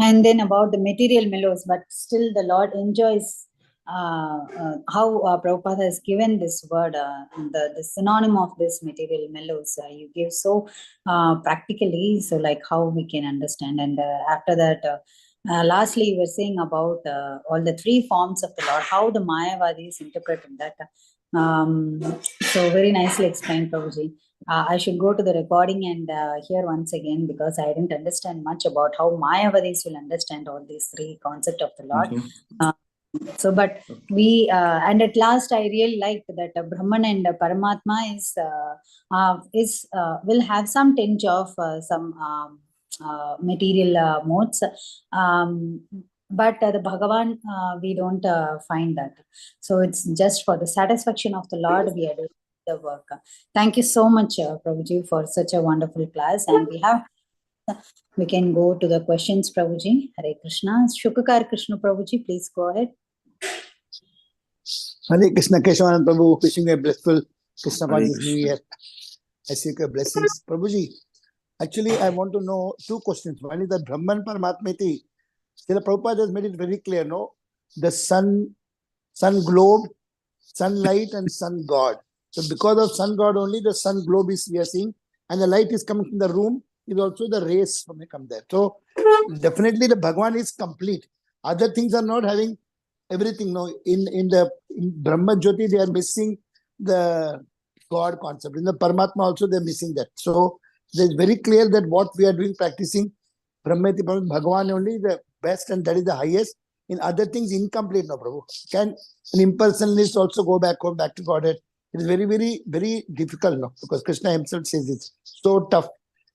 And then about the material mellows, but still the Lord enjoys how Prabhupada has given this word, the synonym of this material mellows. You give so practically, so like how we can understand. And after that, lastly, you were saying about all the three forms of the Lord, how the Mayavadis interpreted that. So very nicely explained, Prabhuji. I should go to the recording and hear once again, because I didn't understand much about how Mayavadis will understand all these three concepts of the Lord. So, but we and at last I really liked that Brahman and Paramatma will have some tinge of some material modes, but the Bhagavan we don't find that. So it's just for the satisfaction of the Lord we are doing the work. Thank you so much, Prabhuji, for such a wonderful class, and we can go to the questions, Prabhuji. Hare Krishna. Shukakar Krishna Prabhuji, please go ahead. Hare Krishna, Keshavanand Prabhu, wishing you a blissful Krishna conscious New Year. I seek your blessings. Prabhuji, actually, I want to know two questions. One is that Brahman Paramatmeti. Srila Prabhupada has made it very clear, no? The sun globe, sunlight, and sun god. So because of sun god only, the sun globe is we are seeing, and the light is coming from the room, is also the rays may come there. So definitely the Bhagwan is complete. Other things are not having everything. No, in Brahma Jyoti, they are missing the God concept. In the Paramatma also, they are missing that. So it's very clear that what we are doing, practicing Brahmati Bhagwan only the best, and that is the highest. In other things, incomplete, no, Prabhu. Can an impersonalist also go back to Godhead? It is very, very, very difficult, no, because Krishna himself says it's so tough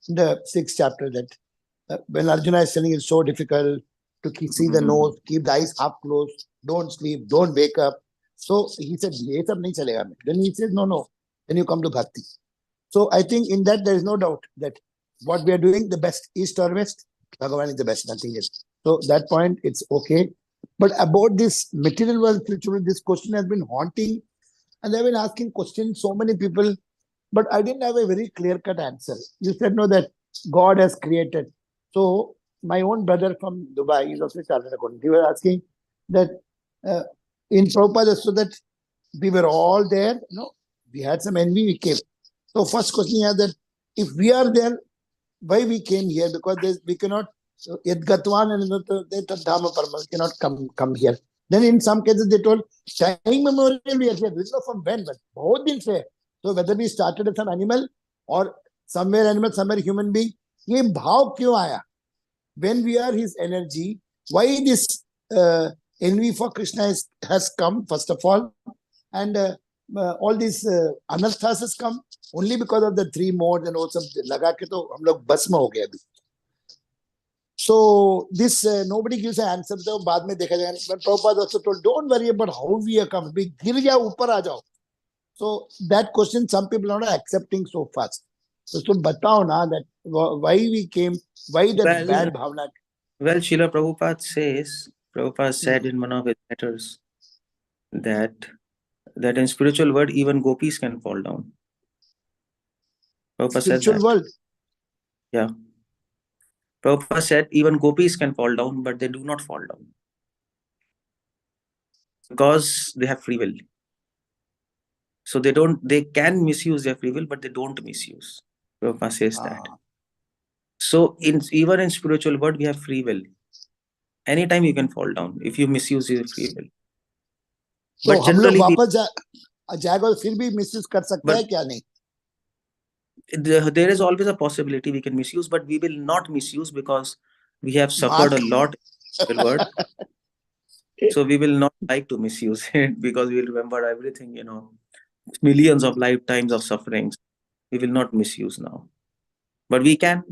in the 6th chapter that when Arjuna is telling it's so difficult to see the nose, keep the eyes half closed, don't sleep, don't wake up. So he said, ye sab nahi chalega. Then he says, no, then you come to bhakti. So I think in that there is no doubt that what we are doing, the best, east or west, Bhagavan is the best, nothing else. So that point, it's okay. But about this material world, spiritual world, this question has been haunting, and they've been asking questions, so many people, but I didn't have a very clear-cut answer. You said, no, that God has created. So my own brother from Dubai, he's also a chartered accountant. He was asking that in Prabhupada, so that we were all there, we had some envy, we came. So first question is that if we are there, why we came here? Because we cannot, Yadgatwan and cannot come here. Then in some cases they told, time memorial we are here. We know from when, but both didn't say. So whether we started as an animal or somewhere animal, somewhere human being, ye bhav kyun aaya? When we are his energy, why this envy for Krishna has come, first of all, and all these anarthas has come only because of the 3 modes and also laga ke to hum log basma ho gaya abhi. So this nobody gives an answer. So baad mein dekha jayega. But Prabhupada also told, don't worry about how we are come. We gir jao, upar aa jao. So that question some people are not accepting so fast. So batao na that why we came, why that bad bhavna. Well, Srila Prabhupada said in one of his letters that in spiritual world even gopis can fall down. Prabhupada spiritual said world. Yeah. Prabhupada said even gopis can fall down, but they do not fall down because they have free will. So they can misuse their free will, but they don't misuse. Prabhupada says that. So even in spiritual world, we have free will. Anytime you can fall down if you misuse your free will. But generally, there is always a possibility we can misuse, but we will not misuse because we have suffered a lot in the world. So we will not like to misuse it because we will remember everything, millions of lifetimes of sufferings. We will not misuse now. But we can,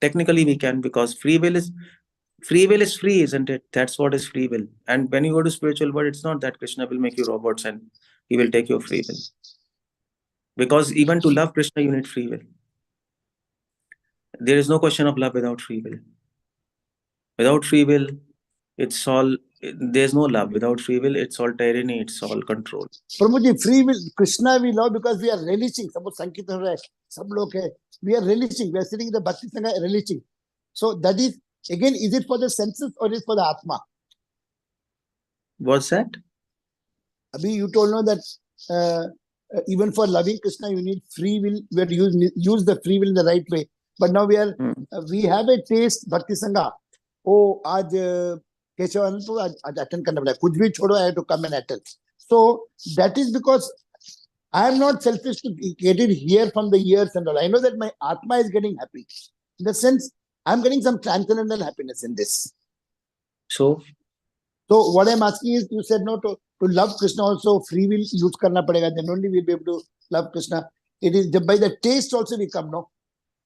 technically we can, because free will is free, isn't it? That's what is free will. And when you go to spiritual world, it's not that Krishna will make you robots and he will take your free will. Because even to love Krishna, you need free will. There is no question of love without free will. Without free will, there's no love. Without free will, it's all tyranny, it's all control. Prabhuji, free will, Krishna we love because we are relishing. Suppose Sankirtan hai, sab log hai. We are relishing. We are sitting in the Bhakti Sangha relishing. So that is, again, is it for the senses or is it for the Atma? What's that? Abhi, you told no that even for loving Krishna, you need free will. We have to use the free will in the right way. But now we have a taste, Bhakti Sangha. Oh, aaj Keshavanand to attend karna pada. Kuch bhi chodo, I have to come and attend. So that is because I am not selfish to get it here from the years and all. I know that my Atma is getting happy. In the sense, I am getting some transcendental happiness in this. So what I am asking is, you said no, to love Krishna also free will use karna padega. Then only we will be able to love Krishna. It is by the taste also we come, no?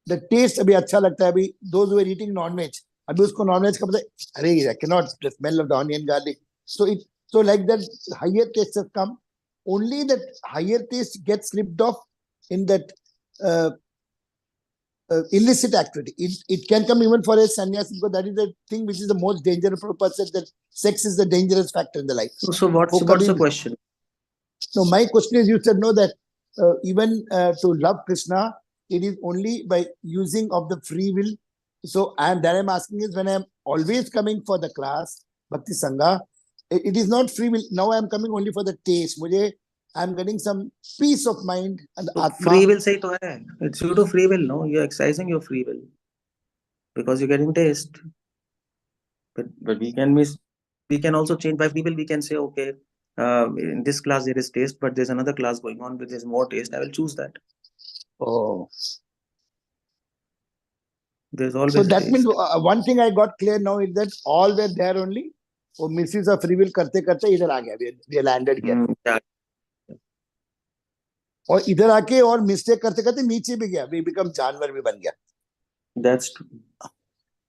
The taste abhi acha lagta hai. Abhi those who are eating non-veg, abhi usko non-veg ka pata hai, I cannot, the smell of the onion garlic. So like that higher taste has come. Only that higher taste gets slipped off in that illicit activity. It can come even for a sannyasi, because that is the thing which is the most dangerous. Prabhupada said that sex is the dangerous factor in the life. So what's the question? No, my question is, you said no, that even to love Krishna, it is only by using of the free will. So I'm asking is, when I'm always coming for the class, Bhakti Sangha, it is not free will. Now I'm coming only for the taste. I'm getting some peace of mind and So Atma. free will say to hai. It's due to free will, no? You're exercising your free will because you're getting taste. But we can also change by free will. We can say, okay, in this class there is taste, but there's another class going on which is more taste. I will choose that. Oh. There's always So that taste. means one thing I got clear now is that all were there only. वो misuse of free will करते करते इधर आ गया, we landed here. Yeah. और इधर आके और mistake करते करते नीचे भी गया, we become जानवर भी बन गया. That's true.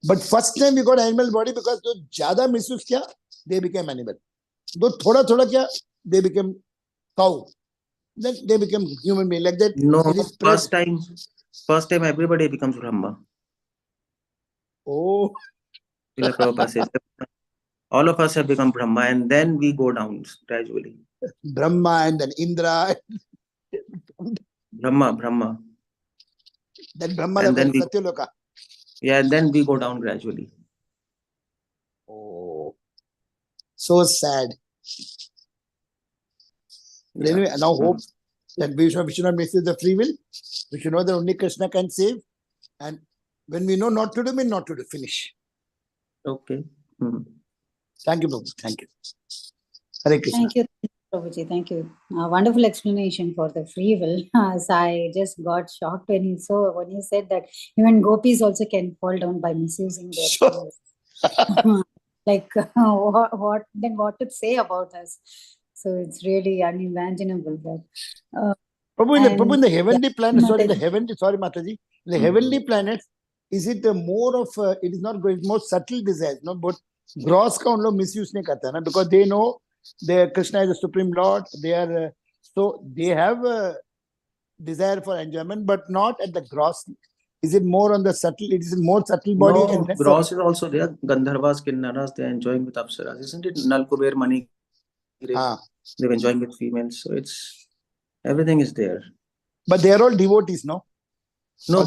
But first time we got animal body because जो ज्यादा misuse किया, they became animal. जो थोड़ा थोड़ा किया, they became cow. Then they became human being. Like that. No, it is first time everybody becomes Brahma. Oh. Srila Prabhupada says, all of us have become Brahma, and then we go down gradually. Brahma and then Indra. Brahma. Then Brahma and then we, Satyaloka. Yeah, and then we go down gradually. Oh, so sad. But anyway, now hope that we should not misuse the free will. We should know that only Krishna can save. And when we know not to do, mean not to do. Finish. Okay. Thank you, Prabhu. Thank you. Hare Krishna. Thank you, Prabhuji. Thank you. Wonderful explanation for the free will. So I just got shocked when you said that even gopis also can fall down by misusing their free will. Like what to say about us? So it's really unimaginable that. Prabhu, in the heavenly planets, sorry, Mataji, the heavenly planets, is it more of, it is not going, more subtle desires, no? But gross ka un log misuse nahi karta na, because they know Krishna is the Supreme Lord, so they have a desire for enjoyment, but not at the gross. Is it more on the subtle, it is more subtle body? No, and gross is also there. Gandharvas, Kinnaras, they are enjoying with Apsaras, isn't it? Nal Kuber, Mani, they're enjoying with females, so it's, everything is there. But they are all devotees, no? No,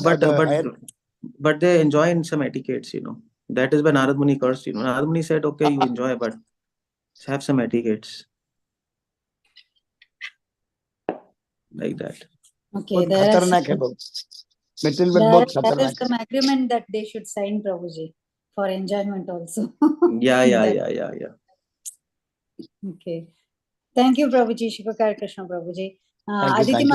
but they enjoy in some etiquettes, That is when Narad Muni cursed, Narad Muni said, okay, you enjoy, but have some etiquettes. Like that. Okay, there is some agreement that they should sign, Prabhuji, for enjoyment also. Yeah. Okay. Thank you, Prabhuji. Shivakar Krishna, Prabhuji. Thank you.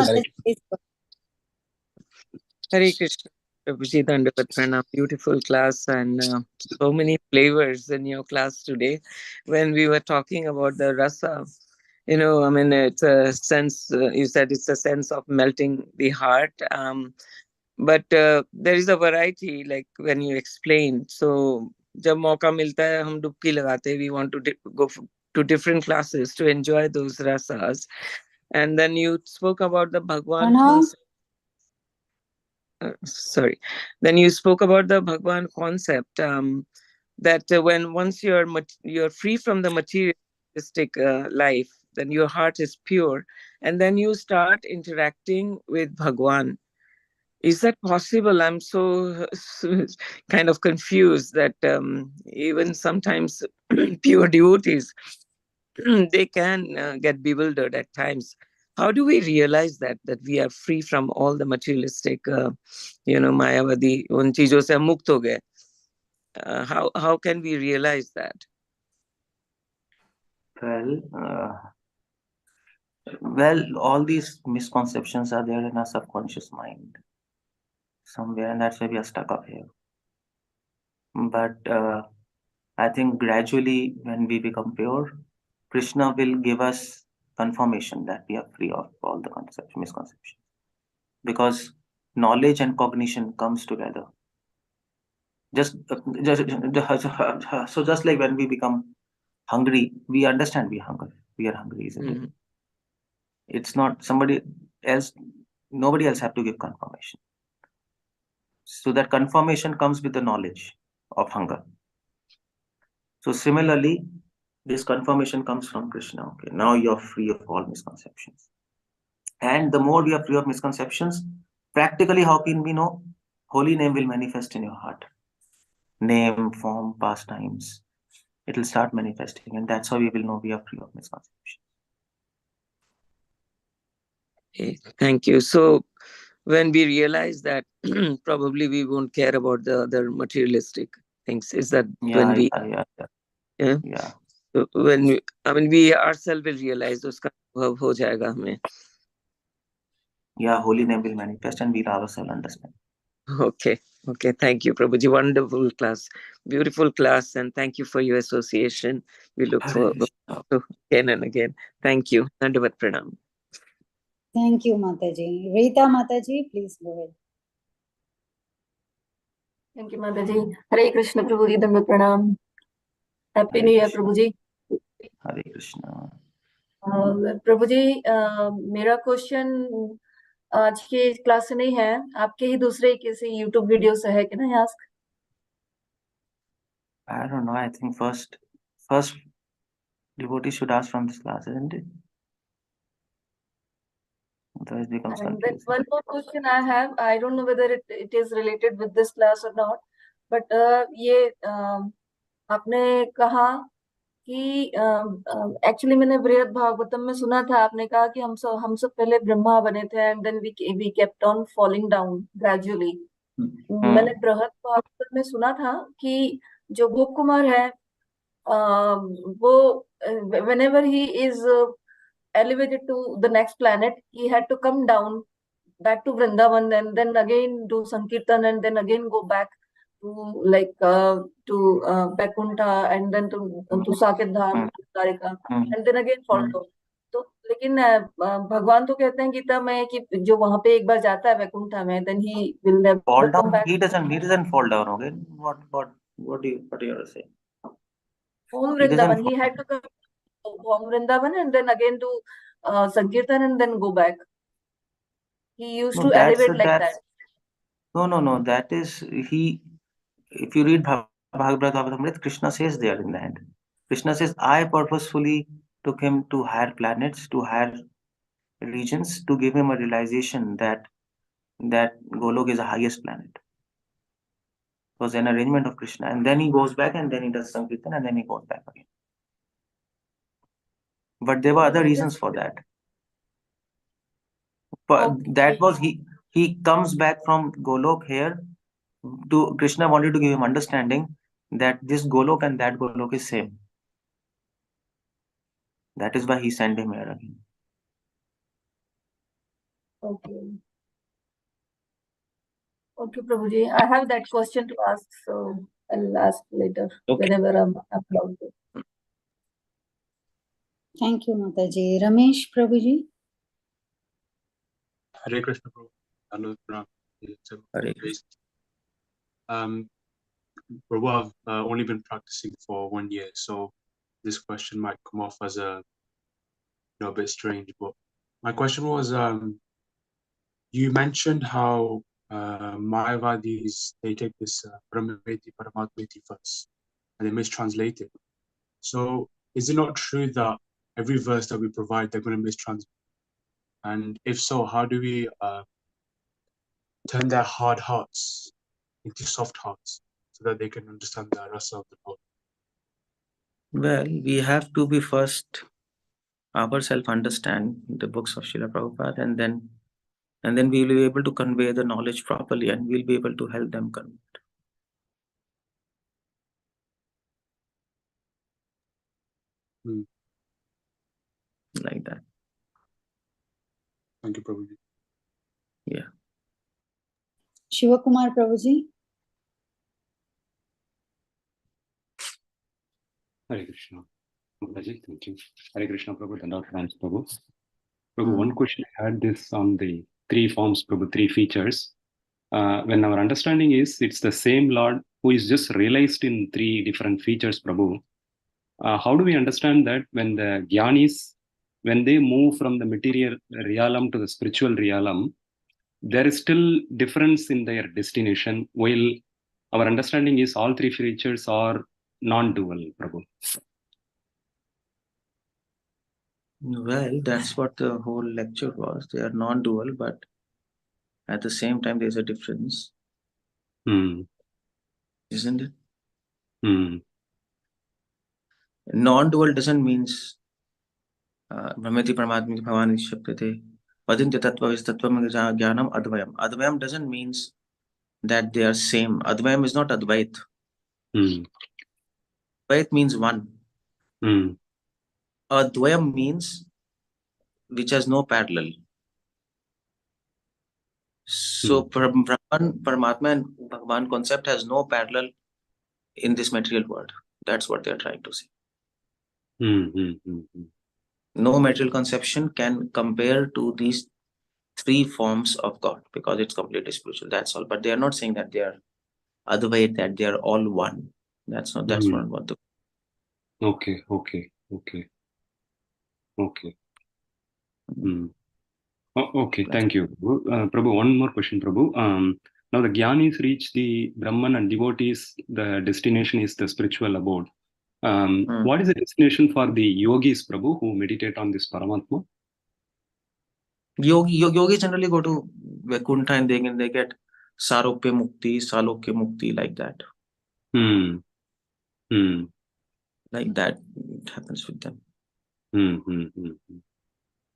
Hare Krishna, Prabhuji, Dandavat Pranam. Beautiful class and so many flavors in your class today. When we were talking about the rasa, it's a sense, you said it's a sense of melting the heart. But there is a variety, like when you explain. So, jab mauka milta hai, hum dubki lagate. We want to go to different classes to enjoy those rasas. And then you spoke about the Bhagwan concept. Then you spoke about the Bhagwan concept, that when once you're free from the materialistic life, then your heart is pure, and then you start interacting with Bhagwan. Is that possible? I'm so kind of confused that even sometimes pure devotees, they can get bewildered at times. How do we realize that we are free from all the materialistic, mayavadi, un cheezon se mukt ho gaye? How can we realize that? Well, all these misconceptions are there in our subconscious mind somewhere, and that's why we are stuck up here. But I think gradually, when we become pure, Krishna will give us confirmation that we are free of all the misconceptions. Because knowledge and cognition comes together. Just like when we become hungry, we understand we are hungry, isn't it? It's not nobody else have to give confirmation. So that confirmation comes with the knowledge of hunger. So similarly, this confirmation comes from Krishna. Okay, now you're free of all misconceptions. And the more we are free of misconceptions, Practically, how can we know? Holy name will manifest in your heart. Name, form, pastimes. It will start manifesting, and that's how we will know we are free of misconception. Okay, thank you. So when we realize that probably we won't care about the other materialistic things, is that when we Yeah. So when we ourselves will realize uska anubhav ho jayega hame. Yeah, holy name will manifest and we'll ourselves understand. Okay. Thank you, Prabhuji. Wonderful class. Beautiful class. And thank you for your association. We look forward to again and again. Thank you. Dandavat pranam. Thank you, Mataji. Rita Mataji, please go ahead. Thank you, Mataji. Hare Krishna, Prabhuji. Dandavat pranam. Happy New Year, Prabhuji. Hare Krishna. प्रभुजी मेरा question आज के class से नहीं है, आपके ही दूसरे किसी YouTube video से है कि नहीं? Ask I don't know. I think first devotee should ask from this class, isn't it? Otherwise it becomes and then confusing. one more question I have. I don't know whether it is related with this class or not, but ये आपने कहा कि actually मैंने बृहद भागवतम में सुना था, आपने कहा कि हम सब पहले ब्रह्मा बने थे and then we kept on falling down gradually. मैंने बृहद भागवतम में सुना था कि जो गोप कुमार है वो whenever he is elevated to the next planet, he had to come down back to Vrindavan and then again do Sankirtan and then again go back to Vaikuntha and then to Saket Dham, Dwarika, and then again fall down. तो लेकिन भगवान तो कहते हैं गीता में कि जो वहां पे एक बार जाता है वैकुंठा में, then he will never fall come down. back. He doesn't fall down. Okay, what do you say? Home Vrindavan, he had to come home Vrindavan and then again do Sankirtan and then go back. He used to elevate like that. No. That is he. If you read Bhagavatam, Krishna says there in the end. Krishna says, I purposefully took him to higher planets, to higher regions, to give him a realization that Golok is the highest planet. It was an arrangement of Krishna, and then he goes back and then he does Sankirtan and then he goes back again. But there were other reasons for that. But that was he comes back from Golok here. To Krishna wanted to give him understanding that this Golok and that Golok is same. That is why he sent him here again. Okay, Prabhuji. I have that question to ask, so I'll ask later whenever I'm uploaded. Thank you, Mataji. Ramesh Prabhuji. Hare Krishna, Prabhu. Hare Krishna. Prabhu, I've only been practicing for 1 year, so this question might come off as a bit strange. But my question was, you mentioned how Mayavadis, they take this Brahmaveti, Paramatmeti first, and they mistranslate it. So is it not true that every verse that we provide, they're going to mistranslate? And if so, how do we turn their hard hearts into soft hearts so that they can understand the rasa of the poem? Well, we have to be first ourselves understand the books of Srila Prabhupada, and then we will be able to convey the knowledge properly, and we'll be able to help them convert. Like that. Thank you, Prabhuji. Yeah. Shivakumar Prabhuji. Hare Krishna. Mataji, thank you. Hare Krishna, Prabhu, and thanks, Prabhu. Prabhu, one question I had this on the three forms, Prabhu, three features. When our understanding is it's the same Lord who is just realized in three different features, Prabhu, how do we understand that when the Gyanis, when they move from the material realm to the spiritual realm, there is still difference in their destination, while our understanding is all three features are non-dual, Prabhu? Well, that's what the whole lecture was. They are non-dual, but At the same time, there's a difference, isn't it? Non-dual doesn't means Brahmati Paramatmiki Bhavan Shakti Padintya Tattva is Tattvam Jnanam Advayam. Advayam doesn't means that they are same. Advayam is not Advait. Advait means one. Advayam means which has no parallel. So Brahman, Paramatma and Bhagavan concept has no parallel in this material world. That's what they are trying to say. No material conception can compare to these three forms of God because it's completely spiritual. That's all. But they are not saying that they are Advait, that they are all one. That's not what the. Okay. Okay, thank you. Prabhu, one more question, Prabhu. Now the Gyanis reach the Brahman and devotees, the destination is the spiritual abode. What is the destination for the yogis, Prabhu, who meditate on this Paramatma? Yogis generally go to Vaikuntha and they get Sarokya Mukti, like that. Like that it happens with them.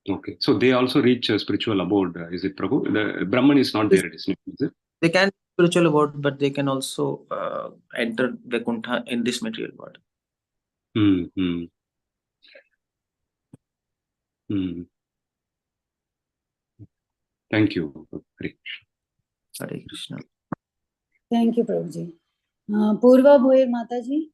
Okay, so they also reach a spiritual abode, is it, Prabhu? The Brahman is not their destination, is it? They can spiritual abode, but they can also enter Vaikuntha in this material world. Thank you. Hare Krishna. Thank you, Prabhuji. Purva Bhoir Mataji.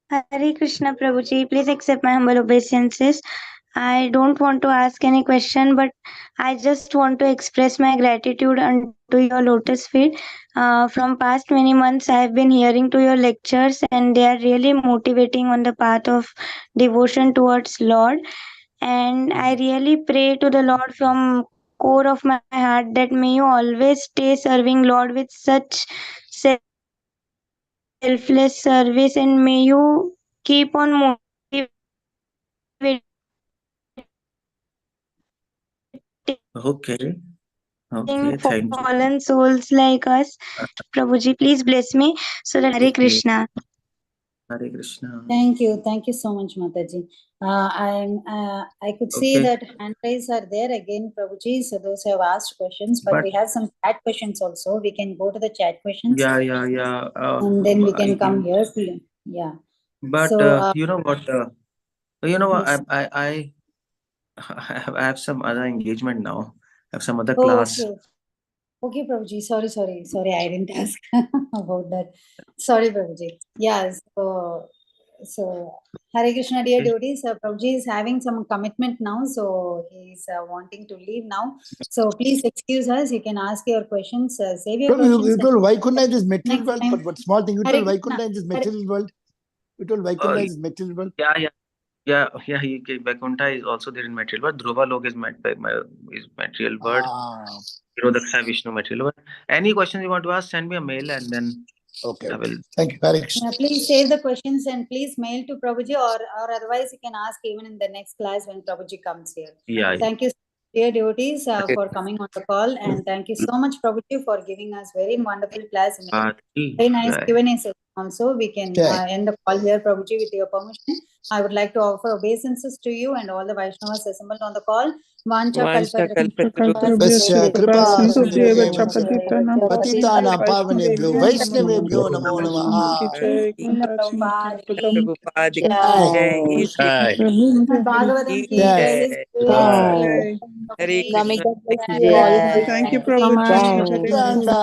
Hare Krishna Prabhuji, please accept my humble obeisances. I don't want to ask any question, but I just want to express my gratitude unto your lotus feet. From past many months, I have been hearing to your lectures, and they are really motivating on the path of devotion towards Lord. And I really pray to the Lord from core of my heart that may you always stay serving Lord with such selfless service, and may you keep on motivating Okay, thank you. fallen souls like us. Prabhuji, please bless me so that Hare Krishna. Hare Krishna. Thank you so much, Mataji. I could see that hand raise are there again, Prabhuji. So those who have asked questions, but we have some chat questions also. We can go to the chat questions. Yeah. And then we can come here. Yeah. But so, you know what? yes. I have some other engagement now. I have some other class. Okay, Prabhuji. Sorry. I didn't ask about that. Sorry, Prabhuji. Yeah. So Hare Krishna, dear devotees. Prabhuji is having some commitment now, so he's wanting to leave now. So please excuse us. You can ask your questions. Save your questions. You told Vaikuntha is material world, time. but what small thing? You Hare told Vaikuntha is material world. You told Vaikuntha is material world. Yeah. Vaikuntha is also there in material world. Dhruva Lok is material world. Daksha Vishnu material world. Any questions you want to ask, send me a mail and then okay. I will. Thank you, Hare Krishna. Please save the questions and please mail to Prabhuji, or otherwise you can ask even in the next class when Prabhuji comes here. Thank you, dear devotees, for coming on the call, and thank you so much, Prabhuji, for giving us very wonderful class. Very nice Q&A session also. We can end the call here, Prabhuji, with your permission. I would like to offer obeisances to you and all the Vaishnavas assembled on the call. Patitanam pavanebhyo Vaishnavebhyo namo namaha. Bhagavatam ki jai. Thank you, Prabhuji. Nityananda,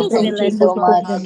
Thank you so much.